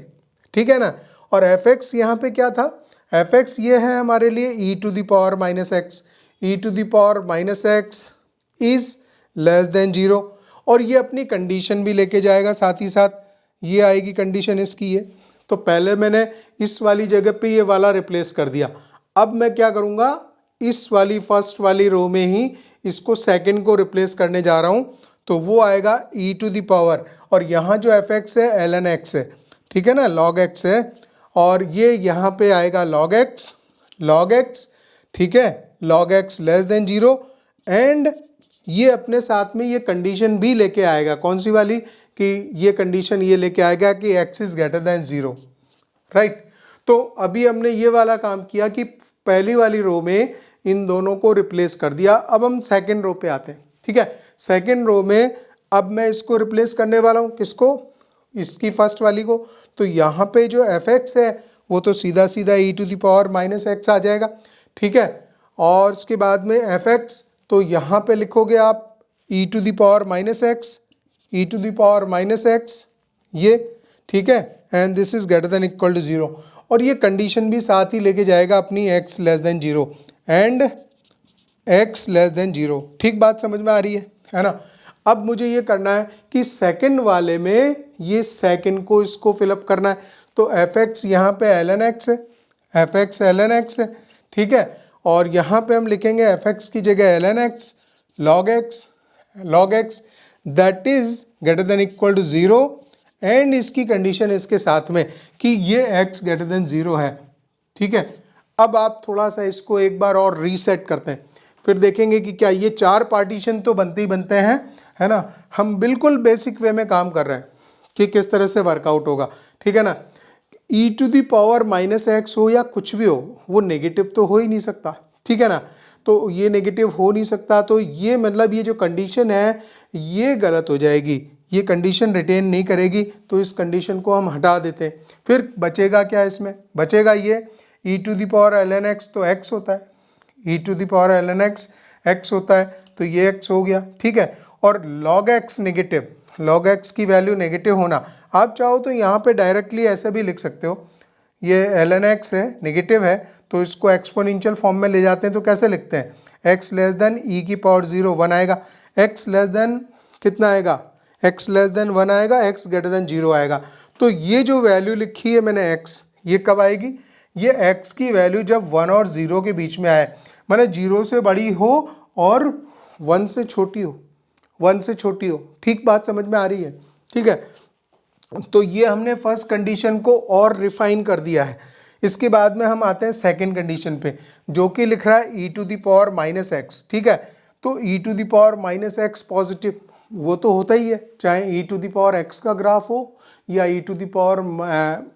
ठीक है ना। और एफ एक्स यहाँ पे क्या था, एफ एक्स ये है हमारे लिए e to the power minus x, e to the power minus x is less than 0, और ये अपनी कंडीशन भी लेके जाएगा साथ ही साथ, ये आएगी कंडीशन इसकी ये। तो पहले मैंने इस वाली जगह पे ये वाला रिप्लेस कर दिया। अब मैं क्या करूँगा, इस वाली फर्स्ट वाली रो में ही इसको सेकंड को रिप्लेस करने जा रहा हूँ, तो वो आएगा e टू द पावर, और यहाँ जो एफ एक्स है ln x है, ठीक है ना, log x है, और ये यहाँ पे आएगा log x, ठीक है, log x less than 0, and ये अपने साथ में ये कंडीशन भी लेके आएगा, कौन सी वाली, कि ये कंडीशन ये लेके आएगा कि x is greater than 0, right. तो अभी हमने ये वाला काम किया कि पहली वाली रो में इन दोनों को रिप्लेस कर दिया। अब हम सेकंड रो पे आते हैं, ठीक है। सेकंड रो में अब मैं इसको रिप्लेस करने वाला हूँ, किसको, इसकी फर्स्ट वाली को। तो यहाँ पे जो एफ एक्स है वो तो सीधा सीधा e to the power minus x आ जाएगा, ठीक है। और उसके बाद में एफ एक्स, तो यहाँ पे लिखोगे आप e to the power minus x, e to the power minus x, ये, ठीक है, and this is greater than equal to 0, और ये कंडीशन भी साथ ही लेके जाएगा अपनी x less than 0 and x less than 0। ठीक बात समझ में आ रही है ना। अब मुझे ये करना है कि सेकंड वाले में ये सेकंड को इसको फिलअप करना है। तो एफ एक्स यहाँ पे ln x है, एफ एक्स ln x है, ठीक है, और यहाँ पे हम लिखेंगे एफ एक्स की जगह ln x log x that is greater than equal to 0, and इसकी कंडीशन इसके साथ में कि ये x ग्रेटर देन 0 है, ठीक है। अब आप थोड़ा सा इसको एक बार और रीसेट करते हैं, फिर देखेंगे कि क्या ये 4 पार्टीशन तो बनते ही बनते हैं, है ना। हम बिल्कुल बेसिक वे में काम कर रहे हैं कि किस तरह से वर्कआउट होगा, ठीक है ना। e to the power minus x हो या कुछ भी हो, वो नेगेटिव तो हो ही नहीं सकता, ठीक है ना। तो ये नेगेटिव हो नहीं सकता, तो ये मतलब ये जो कंडीशन है ये गलत हो जाएगी, ये कंडीशन रिटेन नहीं करेगी, तो इस कंडीशन को हम हटा देते हैं। फिर बचेगा क्या, इसमें बचेगा ये e to the power ln x, तो x होता है, e to the power ln x x होता है, तो ये x हो गया, ठीक है। और log x negative, log x की वैल्यू नेगेटिव होना, आप चाहो तो यहाँ पे डायरेक्टली ऐसे भी लिख सकते हो, ये ln x है, नेगेटिव है, तो इसको एक्सपोनेंशियल फॉर्म में ले जाते हैं, तो कैसे लिखते हैं, x लेस देन e की पावर 0 1 आएगा, x लेस देन कितना आएगा, x लेस देन 1 आएगा, x ग्रेटर देन 0 आएगा। तो ये जो वैल्यू लिखी है मैंने x, ये कब आएगी, ये x की वैल्यू जब 1 और 0 के बीच में आए, माने 0 से बड़ी हो और 1 से छोटी हो, 1 से छोटी हो। ठीक बात समझ में आ रही है, ठीक है। तो ये हमने फर्स्ट कंडीशन को और रिफाइन कर दिया है। इसके बाद में हम आते हैं सेकंड कंडीशन पे, जो कि लिख रहा है e to the power minus x, ठीक है। तो e to the power minus x positive, वो तो होता ही है, चाहे e to the power x का ग्राफ हो या e to the power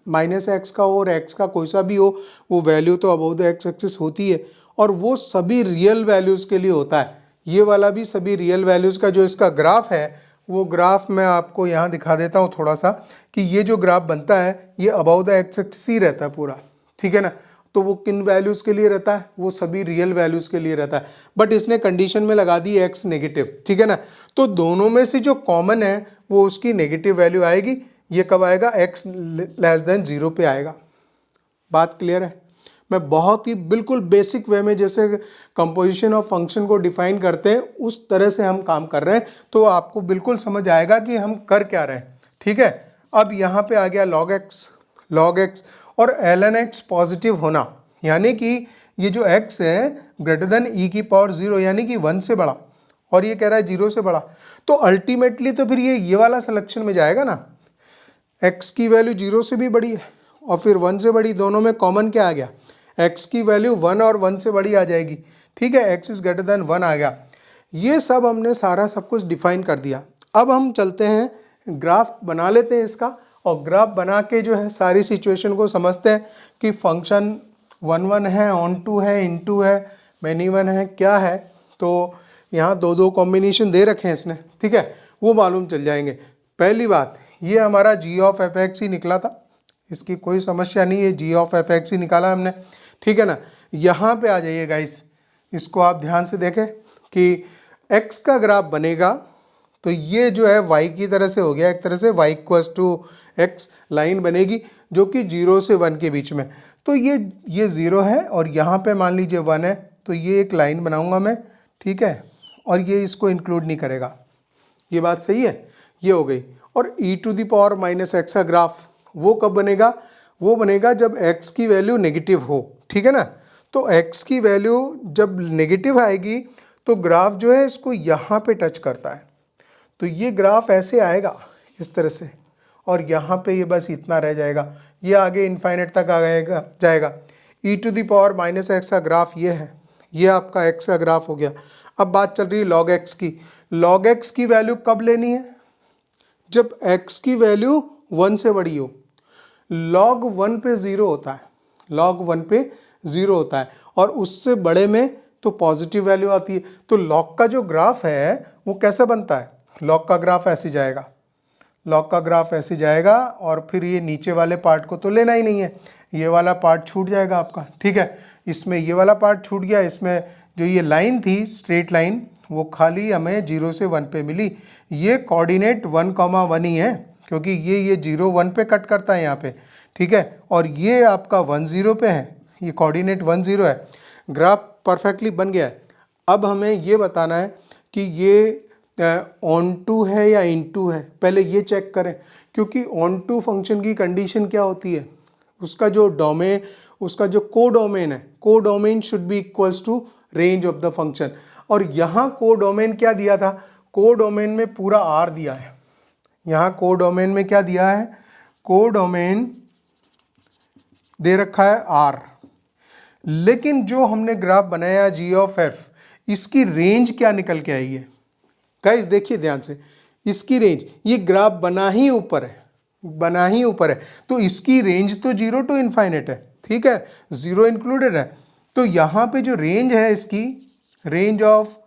minus x का हो और x का कोई सा भी हो, वो वैल्यू तो अबव द एक्स एक्सिस होती है, और वो सभी रियल वैल्यूज़ के लिए होता है। ये वाला भी सभी रियल वैल्यूज़ का जो इसका ग्राफ है, वो ग्राफ मैं आपको यहाँ दिखा देता हूँ थोड़ा सा, कि ये जो ग्राफ बनता है ये अबव द एक्स एक्सिस ही रहता है पूरा, ठीक है ना। तो वो किन वैल्यूज़ के लिए रहता है, वो सभी रियल वैल्यूज़ के लिए रहता है, बट इसने कंडीशन में लगा दी x नेगेटिव, ठीक है ना। तो दोनों में से जो कॉमन है वो उसकी नेगेटिव वैल्यू आएगी। ये कब आएगा, x लेस देन 0 पे आएगा। बात क्लियर है। मैं बहुत ही बिल्कुल बेसिक वे में जैसे कंपोजिशन ऑफ फंक्शन को डिफाइन करते हैं उस तरह से हम काम कर रहे हैं, तो आपको बिल्कुल समझ आएगा कि हम कर क्या रहे हैं, ठीक है। अब यहाँ पे आ गया log x और ln x पॉजिटिव होना, यानी कि ये जो x है ग्रेटर देन e की पावर 0, यानी कि 1 से बड़ा, और ये कह रहा है 0 से बड़ा, तो अल्टीमेटली तो फिर ये वाला सिलेक्शन में जाएगा ना। x की वैल्यू 0 से भी बड़ी है और फिर 1 से बड़ी, दोनों में कॉमन क्या आ गया, x की वैल्यू 1 और 1 से बड़ी आ जाएगी, ठीक है, x इज ग्रेटर देन 1 आ गया। ये सब हमने सारा सब कुछ डिफाइन कर दिया। अब हम चलते हैं ग्राफ बना लेते हैं इसका, और ग्राफ बना के जो है सारी सिचुएशन को समझते हैं कि फंक्शन 1 1 है, ऑन टू है, इन टू है, मैनी वन है, क्या है। तो यहाँ 2 कॉम्बिनेशन दे रखे हैं इसने, ठीक है, वो मालूम चल जाएंगे। पहली बात, ये हमारा g ऑफ एफ एक्स ही निकला था, इसकी कोई समस्या नहीं है, g ऑफ एफ एक्स ही निकाला हमने, ठीक है ना। यहाँ पे आ जाइए गाइस, इसको आप ध्यान से देखें कि x का ग्राफ बनेगा तो ये जो है y की तरह से हो गया, एक तरह से y equals to x line बनेगी जो कि 0 से 1 के बीच में। तो ये 0 है और यहाँ पे मान लीजिए 1 है, तो ये एक लाइन बनाऊंगा मैं, ठीक है, और ये इसको इंक्लूड नहीं करेगा। ये बात सही है, ये हो गई। और e to the power minus x का ग्राफ वो कब बनेगा? वो बनेगा जब x की वैल्यू नेगेटिव हो, ठीक है ना। तो x की वैल्यू जब नेगेटिव आएगी तो ग्राफ जो है इसको यहाँ पे टच करता है, तो ये ग्राफ ऐसे आएगा इस तरह से, और यहाँ पे ये बस इतना रह जाएगा, ये आगे इनफाइनाइट तक आ जाएगा। e to the power minus x का ग्राफ ये है, ये आपका x का ग्राफ हो गया। अब बात चल रही है log x की। log x की वैल्यू कब लेनी है? जब x की वैल्यू 1 से बड़ी हो। log 1 पे 0 होता है, log 1 पे 0 होता है, और उससे बड़े में तो पॉजिटिव वैल्यू आती है। तो log का जो ग्राफ है वो कैसा बनता है? log का ग्राफ ऐसे जाएगा, log का ग्राफ ऐसे जाएगा, और फिर ये नीचे वाले पार्ट को तो लेना ही नहीं है, ये वाला पार्ट छूट जाएगा आपका, ठीक है। इसमें ये वाला पार्ट छूट गया, इसमें जो ये लाइन थी स्ट्रेट लाइन वो खाली हमें 0 से 1 पे मिली। ये कोऑर्डिनेट 1,1 ही है, क्योंकि ये 0 1 पे कट करता है यहाँ पे, ठीक है, और ये आपका 1 0 पे है, ये कोऑर्डिनेट 1 0 है। ग्राफ परफेक्टली बन गया है। अब हमें ये बताना है कि ये ऑन टू है या इन टू है, पहले ये चेक करें, क्योंकि ऑन टू फंक्शन की कंडीशन क्या होती है? उसका जो डोमेन, उसका जो कोडोमेन है, codomain should be equals to range of the function. और यहाँ कोडोमेन क्या दिया था? कोडोमेन में पूरा R दिया है। यहाँ कोडोमेन में क्या दिया है? कोडोमेन दे रखा है R। लेकिन जो हमने ग्राफ बनाया g ऑफ f, इसकी रेंज क्या निकल के आई है? गाइस देखिए ध्यान से, इसकी रेंज, ये ग्राफ बना ही ऊपर है, बना ही ऊपर है, तो इसकी रेंज तो 0 टू इनफाइनाइट है, ठीक है, 0 इंक्लूडेड है। तो यहाँ पे जो रेंज है इसकी, range of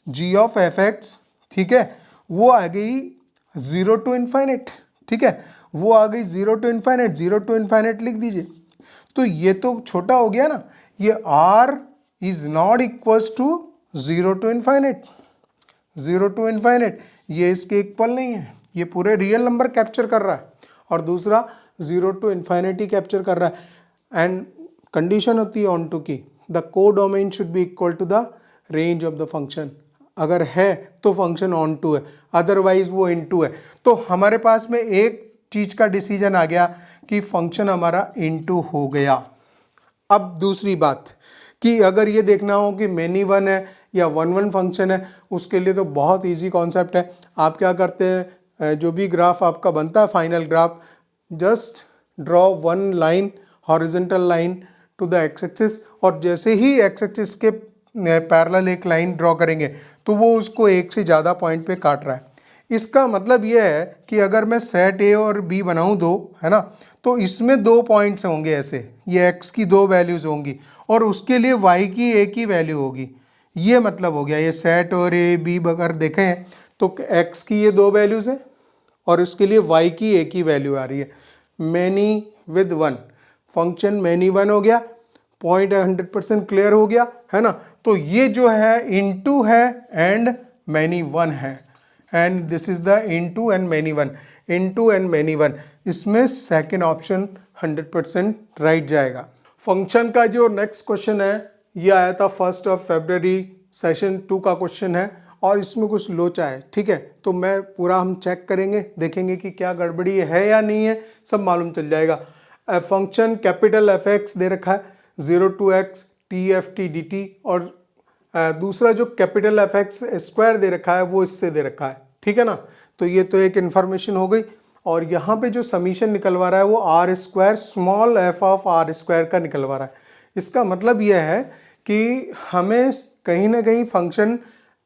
g of f x, ठीक है, वो आ गई 0 टू इनफाइनाइट, ठीक है, वो आ गई 0 टू इनफाइनाइट, 0 टू इनफाइनाइट लिख दीजिए। तो ये तो छोटा हो गया ना, ये r is not equals to 0 to infinite, 0 to infinite, ये इसके इक्वल नहीं है, ये पूरे रियल नंबर कैप्चर कर रहा है, और दूसरा 0 टू इनफाइनाइट ही कैप्चर कर रहा है। एंड कंडीशन होती है ऑन टू की, the codomain should be equal to the range of the function. अगर है तो फंक्शन ऑन टू है, अदरवाइज वो इन टू है। तो हमारे पास में एक चीज का डिसीजन आ गया कि फंक्शन हमारा इन टू हो गया। अब दूसरी बात कि अगर ये देखना हो कि मेनी वन है या 1 1 फंक्शन है, उसके लिए तो बहुत इजी कॉन्सेप्ट है। आप क्या करते हैं, जो भी ग्राफ आपका बनता है final graph, just draw 1 line, horizontal line to the x axis, और जैसे ही एक्स एक्सिस के पैरेलल एक लाइन ड्रॉ करेंगे तो वो उसको एक से ज़्यादा पॉइंट पे काट रहा है। इसका मतलब ये है कि अगर मैं सेट ए और बी बनाऊं दो, है ना, तो इसमें 2 पॉइंट्स होंगे ऐसे, ये x की 2 वैल्यूज़ होंगी और उसके लिए y की एक ही वैल्यू होगी। ये मतलब हो गया, ये सेट और ए बी अगर देखें तो x की ये 2 वैल्यूज़ हैं और उसके लिए y की एक ही वैल्यू आ रही है। मैनी विद 1, फंक्शन मैनी 1 हो गया, पॉइंट 100% क्लियर हो गया, है ना। तो ये जो है इनटू है एंड मैनी 1 है, and this is the into and many 1, into and many 1, इसमें सेकंड ऑप्शन 100% राइट जाएगा। फंक्शन का जो नेक्स्ट क्वेश्चन है ये आया था 1 फरवरी सेशन 2 का क्वेश्चन है, और इसमें कुछ लोचा है, ठीक है। तो मैं पूरा हम चेक करेंगे, देखेंगे कि क्या गड़बड़ी है या नहीं है, सब मालूम चल जाएगा। फंक्शन कैपिटल एफ एक्स दे रखा है 0 to x T F T D T, और दूसरा जो कैपिटल एफ एक्स स्क्वायर दे रखा है वो इससे दे रखा है, ठीक है ना। तो ये तो एक इन्फॉर्मेशन हो गई, और यहाँ पे जो समीशन निकलवा रहा है वो r square small f of r square का निकलवा रहा है। इसका मतलब यह है कि हमें कहीं ना कहीं फंक्शन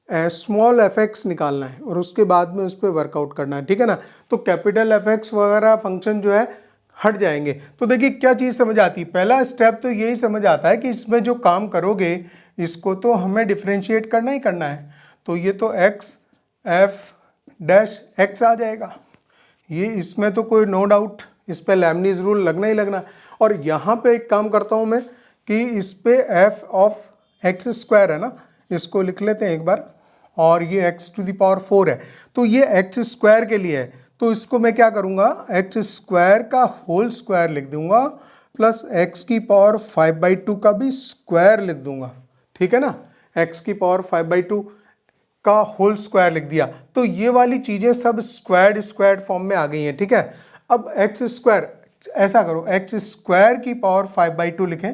स्मॉल एफ एक्स निकालना है और उसके बाद में उस पर वर्कआउट करना है, ठीक है ना। तो कैपिटल एफ एक्स वगैरह फंक्शन जो है हट जाएंगे। तो देखिए क्या चीज़ समझ आती है, पहला स्टेप तो यही समझ आता है कि इसमें जो काम करोगे इसको तो हमें डिफ्रेंशिएट करना ही करना है। तो ये तो एक्स एफ डैश एक्स आ जाएगा, ये इसमें तो कोई नो डाउट, इस पे लेबनीज़ रूल लगना ही लगना। और यहाँ पे एक काम करता हूँ मैं कि इस पे एफ ऑफ एक्स स्क्वायर है ना, इसको लिख लेते हैं एक बार, और ये एक्स टू द पावर 4 है, तो ये एक्स स्क्वायर के लिए है, तो इसको मैं क्या करूँगा, एक्स स्क्वायर का होल स्क्वायर लिख दूंगा प्लस एक्स की पावर 5/2 का भी स्क्वायर लिख दूंगा, ठीक है ना, एक्स की पावर 5/2 का होल स्क्वायर लिख दिया, तो ये वाली चीज़ें सब स्क्वायर्ड फॉर्म में आ गई हैं, ठीक है। अब एक्स स्क्वायर, ऐसा करो एक्स स्क्वायर की पावर 5/2 लिखें,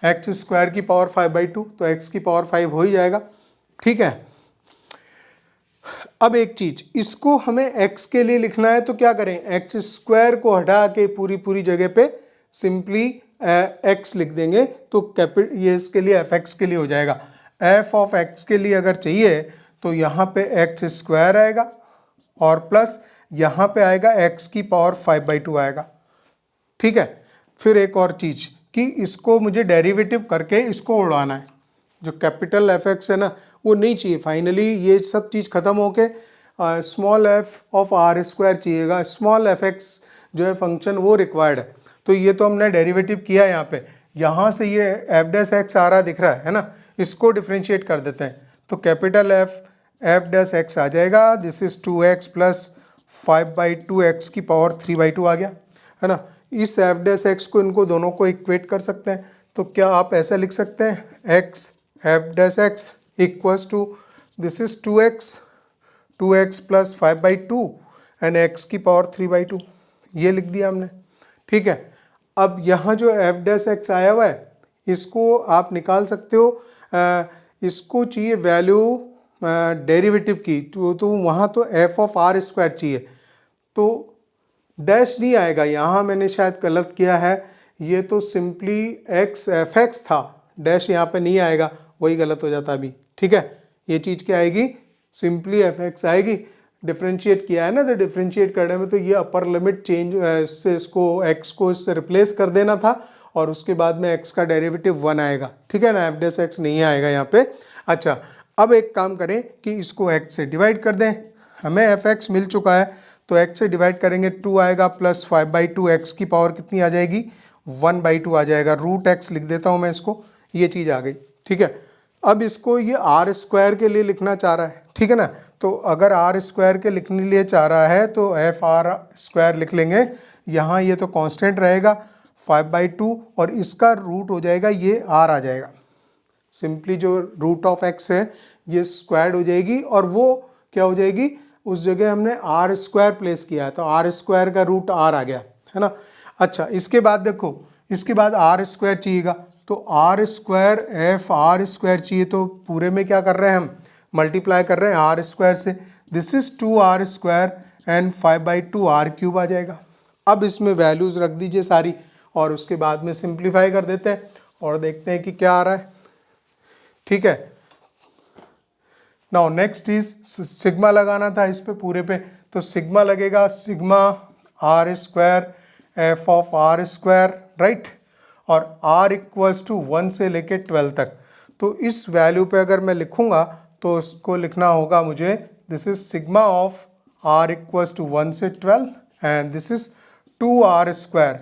एक्स स्क्वायर की पावर 5/2, तो एक्स की पावर 5 हो ही जाएगा, ठीक है। अब एक चीज, इसको हमें x के लिए लिखना है तो क्या करें, एक्स स्क्वायर को हटा के पूरी जगह पे सिंपली x लिख देंगे, तो कैपिटल ये इसके लिए f(x) के लिए हो जाएगा। f ऑफ x के लिए अगर चाहिए तो यहाँ पे एक्स स्क्वायर आएगा और प्लस यहाँ पे आएगा x की पावर 5/2 आएगा, ठीक है। फिर एक और चीज कि इसको मुझे डेरिवेटिव करके इसको उड़ाना है, जो कैपिटल f(x) है ना वो नहीं चाहिए, फाइनली ये सब चीज़ खत्म होके small f of r square चाहिएगा, स्मॉल f(x) जो है फंक्शन वो रिक्वायर्ड है। तो ये तो हमने डेरिवेटिव किया यहाँ पे, यहाँ से ये f(x) आ रहा दिख रहा है ना, इसको डिफ्रेंशिएट कर देते हैं, तो कैपिटल f(x) आ जाएगा, this is 2x plus 5/2 x की पावर 3/2 आ गया, है ना। इस f(x) को इनको दोनों को इक्वेट कर सकते हैं, तो क्या आप ऐसा लिख सकते हैं x f(x) equals to this is 2x plus 5/2 and x की पावर 3/2, ये लिख दिया हमने, ठीक है। अब यहाँ जो f(x) आया हुआ है इसको आप निकाल सकते हो, इसको चाहिए वैल्यू डेरिवेटिव की, तो वहाँ तो f ऑफ आर स्क्वायर चाहिए, तो डैश नहीं आएगा, यहाँ मैंने शायद गलत किया है, ये तो सिंपली x f(x) था, डैश यहाँ पे नहीं आएगा, वही गलत हो जाता अभी, ठीक है। ये चीज़ क्या आएगी, सिंपली f(x) आएगी, डिफ्रेंशिएट किया है ना, तो डिफ्रेंशिएट करने में तो ये अपर लिमिट चेंज से इसको x को इससे रिप्लेस कर देना था और उसके बाद में x का डेरिवेटिव 1 आएगा, ठीक है ना, f(x) नहीं आएगा यहाँ पे। अच्छा, अब एक काम करें कि इसको x से डिवाइड कर दें, हमें f(x) मिल चुका है, तो x से डिवाइड करेंगे 2 आएगा प्लस 5/2, x की पावर कितनी आ जाएगी 1/2 आ जाएगा, रूट x लिख देता हूँ मैं इसको, ये चीज़ आ गई, ठीक है। अब इसको ये आर स्क्वायर के लिए लिखना चाह रहा है, ठीक है ना, तो अगर आर स्क्वायर के लिखने लिए चाह रहा है तो एफ आर स्क्वायर लिख लेंगे, यहाँ ये तो कांस्टेंट रहेगा 5/2 और इसका रूट हो जाएगा, ये आर आ जाएगा, सिंपली जो रूट ऑफ एक्स है ये स्क्वायर्ड हो जाएगी और वो क्या हो जाएगी, उस जगह हमने आर स्क्वायर प्लेस किया है तो आर स्क्वायर का रूट आर आ गया, है ना। अच्छा, इसके बाद देखो, इसके बाद आर स्क्वायर चाहिएगा, तो r square f r square चाहिए, तो पूरे में क्या कर रहे हैं हम, मल्टीप्लाई कर रहे हैं आर स्क्वायर से, this is 2r square and 5/2 r³ आ जाएगा। अब इसमें वैल्यूज रख दीजिए सारी और उसके बाद में सिंप्लीफाई कर देते हैं और देखते हैं कि क्या आ रहा है, ठीक है। नाउ नेक्स्ट इज सिग्मा लगाना था इस पे पूरे पे, तो सिग्मा लगेगा, sigma r square f of r square, right, और r इक्वल्स टू 1 से लेके 12 तक, तो इस वैल्यू पे अगर मैं लिखूंगा तो उसको लिखना होगा मुझे, this is sigma of r equals to 1 से 12 and this is 2r square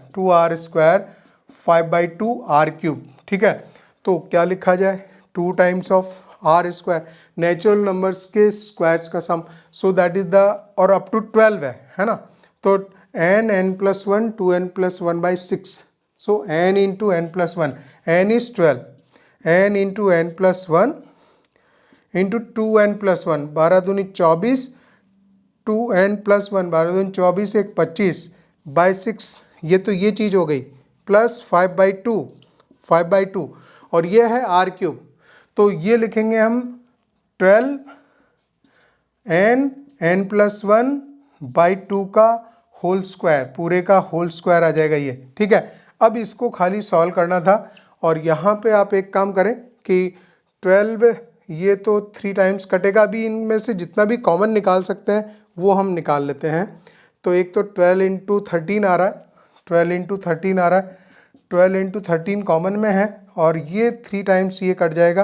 5/2 r³, ठीक है। तो क्या लिखा जाए, 2 times of r square, natural numbers के स्क्वायर्स का sum, so that is the, और अप टू 12 है ना, तो n+1 2n+1/6, so n into n+1, n is 12, n into n+1 into 2n+1, 12 दूनी 24, 2n+1, 12 दूनी 24, एक 25/6, ये तो ये चीज़ हो गई, प्लस 5/2 और ये है r³, तो ये लिखेंगे हम 12 n+1/2 का होल स्क्वायर, पूरे का होल स्क्वायर आ जाएगा ये, ठीक है। अब इसको खाली सॉल्व करना था और यहाँ पे आप एक काम करें कि 12, ये तो 3 टाइम्स कटेगा, अभी इनमें से जितना भी कॉमन निकाल सकते हैं वो हम निकाल लेते हैं, तो एक तो 12 × 13 आ रहा है, 12 × 13 आ रहा है, 12 × 13 कॉमन में है और ये 3 टाइम्स ये कट जाएगा,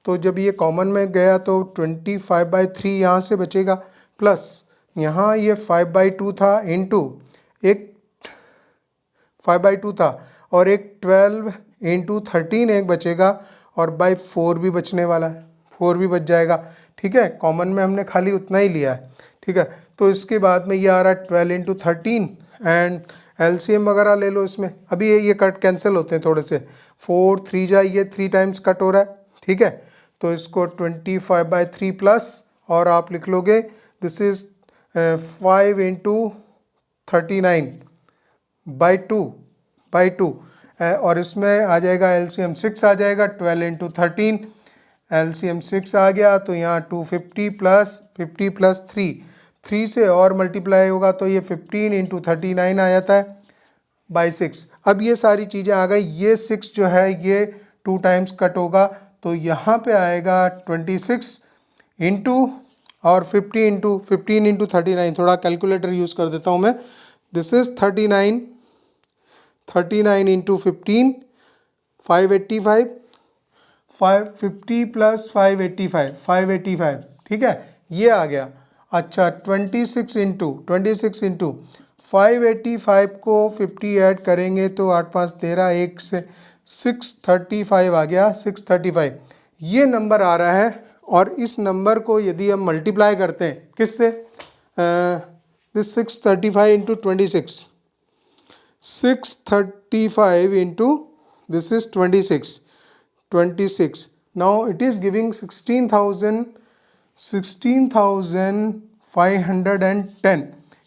तो जब ये कॉमन में गया तो 25/3 यहाँ से बचेगा, प्लस यहाँ ये 5/2 था इंटू एक 5/2 था और एक 12 × 13 एक बचेगा और बाई 4 भी बचने वाला है, 4 भी बच जाएगा, ठीक है, कॉमन में हमने खाली उतना ही लिया है, ठीक है। तो इसके बाद में ये आ रहा है 12 इंटू 13 एंड एलसीएम वगैरह ले लो इसमें। अभी ये कट कैंसिल होते हैं थोड़े से, 4 3 जा, ये 3 टाइम्स कट हो रहा है, ठीक है। तो इसको 25/3 प्लस, और आप लिख लोगे दिस इज 5 इंटू 39/2 और इसमें आ जाएगा एलसीएम 6 आ जाएगा, 12 इंटू 13 एलसीएम 6 आ गया, तो यहाँ 250 प्लस 50 प्लस 3 से और मल्टीप्लाई होगा तो ये 15 इंटू 39 आ जाता है बाई 6। अब ये सारी चीज़ें आ गई, ये 6 जो है ये 2 टाइम्स कट होगा, तो यहाँ पे आएगा 26 इंटू और 15 इंटू 39, थोड़ा कैलकुलेटर यूज़ कर देता हूँ मैं। दिस इज 39 इंटू 15, 585, 550 प्लस 585, ठीक है, ये आ गया। अच्छा 26 इंटू 585 को 50 ऐड करेंगे तो 8 5 13, 1 से 635 आ गया, 635 ये नंबर आ रहा है। और इस नंबर को यदि हम मल्टीप्लाई करते हैं किससे, this 635 into 26, 635 into this is 26, now it is giving 16,510,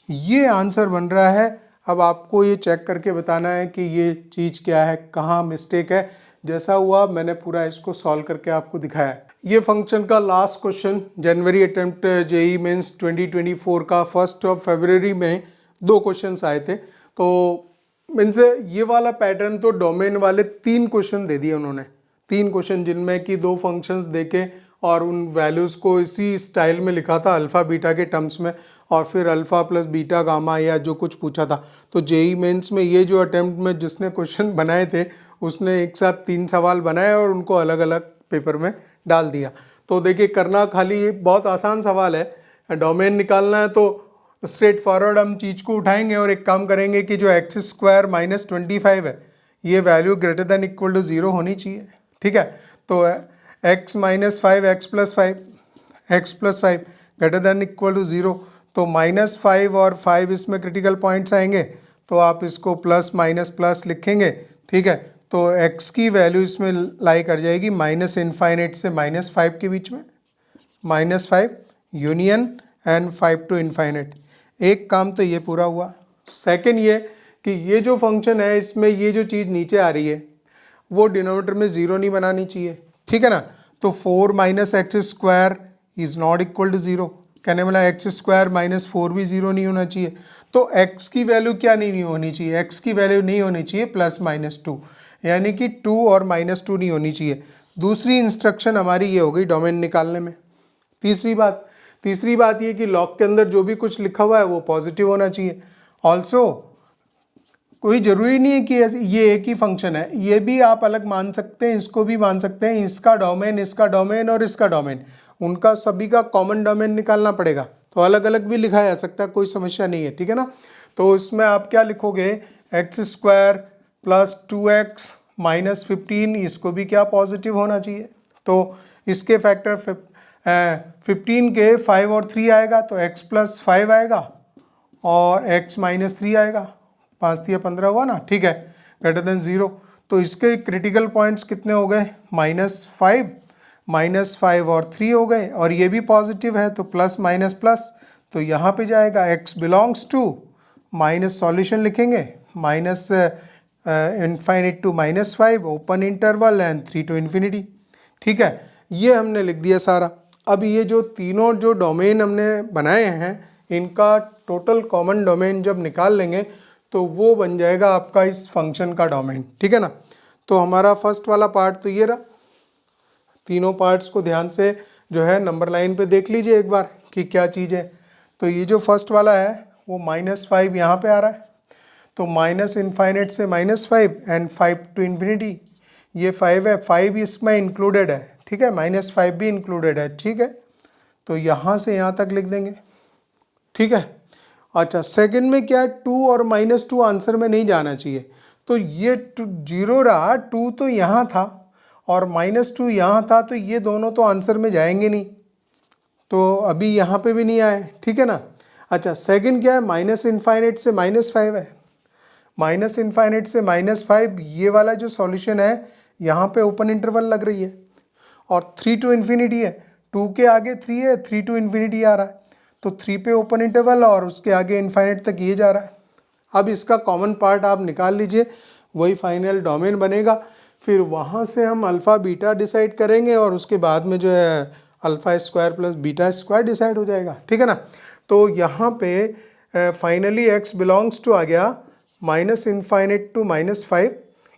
ये आंसर बन रहा है। अब आपको ये चेक करके बताना है कि ये चीज़ क्या है, कहाँ मिस्टेक है। जैसा हुआ मैंने पूरा इसको सॉल्व करके आपको दिखाया है। ये फंक्शन का लास्ट क्वेश्चन जनवरी अटेम्प्ट जेई मेंस 2024 का 1 फरवरी में 2 क्वेश्चंस आए थे। तो मीन्स ये वाला पैटर्न तो डोमेन वाले 3 क्वेश्चन दे दिए उन्होंने, 3 क्वेश्चन जिनमें कि 2 फंक्शंस देके और उन वैल्यूज़ को इसी स्टाइल में लिखा था अल्फ़ा बीटा के टर्म्स में, और फिर अल्फ़ा प्लस बीटा गामा या जो कुछ पूछा था। तो जेई मेंस में ये जो अटेम्प्ट में जिसने क्वेश्चन बनाए थे उसने एक साथ 3 सवाल बनाए और उनको अलग अलग पेपर में डाल दिया। तो देखिए करना खाली बहुत आसान सवाल है, डोमेन निकालना है तो स्ट्रेट फॉरवर्ड हम चीज़ को उठाएंगे और एक काम करेंगे कि जो x² माइनस 25 है ये value greater than equal to 0 होनी चाहिए, ठीक है। तो x minus 5 x plus 5 greater than equal to 0, तो -5 और 5 इसमें क्रिटिकल पॉइंट्स आएंगे, तो आप इसको प्लस माइनस प्लस लिखेंगे, ठीक है। तो x की वैल्यू इसमें लाई कर जाएगी -∞ से -5 के बीच में, -5 यूनियन एंड 5 टू इन्फाइनेट। एक काम तो ये पूरा हुआ। सेकंड ये कि ये जो फंक्शन है इसमें ये जो चीज़ नीचे आ रही है वो डिनोमिनेटर में 0 नहीं बनानी चाहिए, ठीक है ना। तो 4 minus x² is not equal to 0, कहने वाला x² माइनस 4 भी 0 नहीं होना चाहिए। तो x की वैल्यू क्या नहीं होनी चाहिए, x की वैल्यू नहीं होनी चाहिए +-2, यानी कि 2 और -2 नहीं होनी चाहिए। दूसरी इंस्ट्रक्शन हमारी ये हो गई डोमेन निकालने में। तीसरी बात ये कि लॉग के अंदर जो भी कुछ लिखा हुआ है वो पॉजिटिव होना चाहिए। ऑल्सो कोई ज़रूरी नहीं है कि ये एक ही फंक्शन है, ये भी आप अलग मान सकते हैं, इसको भी मान सकते हैं, इसका डोमेन और इसका डोमेन, उनका सभी का कॉमन डोमेन निकालना पड़ेगा। तो अलग अलग भी लिखा जा सकता है, कोई समस्या नहीं है, ठीक है ना। तो इसमें आप क्या लिखोगे, x² प्लस 2x माइनस 15, इसको भी क्या पॉजिटिव होना चाहिए। तो इसके फैक्टर 15 के 5 और 3 आएगा तो x प्लस 5 आएगा और x माइनस 3 आएगा, 5 3 15 हुआ ना, ठीक है, ग्रेटर देन 0। तो इसके क्रिटिकल पॉइंट्स कितने हो गए, -5 और 3 हो गए, और ये भी पॉजिटिव है तो प्लस माइनस प्लस, तो यहाँ पे जाएगा x belongs to minus, solution लिखेंगे minus infinite to -5 open interval and 3 to infinity, ठीक है। ये हमने लिख दिया सारा। अब ये जो तीनों जो डोमेन हमने बनाए हैं इनका टोटल कॉमन डोमेन जब निकाल लेंगे तो वो बन जाएगा आपका इस फंक्शन का डोमेन, ठीक है ना। तो हमारा फर्स्ट वाला पार्ट तो ये रहा। तीनों पार्ट्स को ध्यान से जो है नंबर लाइन पे देख लीजिए एक बार कि क्या चीज़ है। तो ये जो फर्स्ट वाला है वो -5 यहाँ पे आ रहा है, तो माइनस इनफाइनेट से -5 एंड 5 टू इन्फिनिटी, ये 5 है, 5 इसमें इंक्लूडेड है, ठीक है, -5 भी इंक्लूडेड है, ठीक है। तो यहाँ से यहाँ तक लिख देंगे, ठीक है। अच्छा सेकंड में क्या है, 2 और -2 आंसर में नहीं जाना चाहिए, तो ये 0 रहा, 2 तो यहाँ था और -2 यहाँ था, तो ये दोनों तो आंसर में जाएंगे नहीं, तो अभी यहाँ पे भी नहीं आए, ठीक है ना। अच्छा, सेकंड क्या है, माइनस इनफाइनाइट से -5 है, माइनस इनफाइनाइट से -5, ये वाला जो सॉल्यूशन है यहाँ पे ओपन इंटरवल लग रही है और 3 टू इन्फिनिटी है, 2 के आगे 3 है, 3 टू इन्फिनिटी आ रहा है, तो 3 पे ओपन इंटरवल और उसके आगे इनफाइनाइट तक ये जा रहा है। अब इसका कॉमन पार्ट आप निकाल लीजिए, वही फाइनल डोमेन बनेगा। फिर वहाँ से हम अल्फ़ा बीटा डिसाइड करेंगे और उसके बाद में जो है alpha square plus beta square decide हो जाएगा, ठीक है ना। तो यहाँ पे फाइनली एक्स बिलोंग्स टू आ गया माइनस इनफाइनाइट टू -5,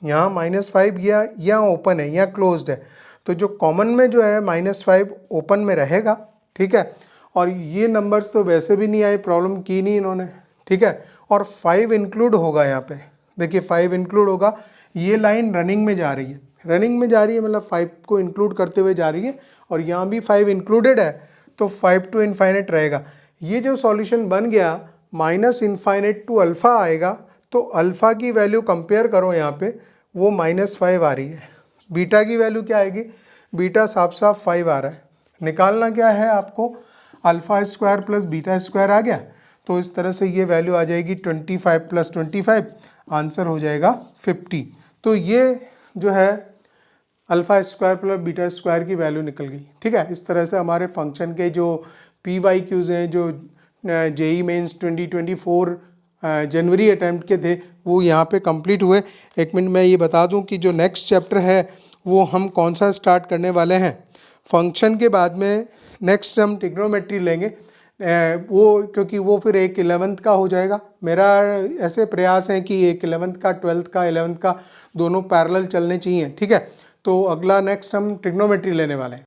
यहाँ -5 यहाँ ओपन है, यहाँ क्लोज्ड है, तो जो कॉमन में जो है -5 ओपन में रहेगा, ठीक है। और ये नंबर्स तो वैसे भी नहीं आए, प्रॉब्लम की नहीं इन्होंने, ठीक है। और 5 इंक्लूड होगा यहाँ पे, देखिए 5 इंक्लूड होगा, ये लाइन रनिंग में जा रही है, रनिंग में जा रही है मतलब 5 को इंक्लूड करते हुए जा रही है, और यहाँ भी 5 इंक्लूडेड है, तो 5 टू इनफाइनाइट रहेगा। ये जो सॉल्यूशन बन गया माइनस इनफाइनाइट टू अल्फ़ा आएगा, तो अल्फ़ा की वैल्यू कंपेयर करो यहाँ पे, वो -5 आ रही है। बीटा की वैल्यू क्या आएगी, बीटा साफ साफ 5 आ रहा है। निकालना क्या है आपको, alpha square plus beta square आ गया, तो इस तरह से ये वैल्यू आ जाएगी 25 प्लस 25, आंसर हो जाएगा 50। तो ये जो है alpha square plus beta square की वैल्यू निकल गई, ठीक है। इस तरह से हमारे फंक्शन के जो PYQs हैं, जो JEE मेंस 2024 जनवरी अटैम्प्ट के थे, वो यहाँ पे कंप्लीट हुए। एक मिनट मैं ये बता दूँ कि जो नेक्स्ट चैप्टर है वो हम कौन सा स्टार्ट करने वाले हैं। फंक्शन के बाद में नेक्स्ट हम ट्रिग्नोमेट्री लेंगे, वो क्योंकि वो फिर एक 11th का हो जाएगा। मेरा ऐसे प्रयास है कि एक 11th का, 12th का, 11th का दोनों पैरेलल चलने चाहिए, ठीक है। तो अगला नेक्स्ट हम ट्रिग्नोमेट्री लेने वाले हैं।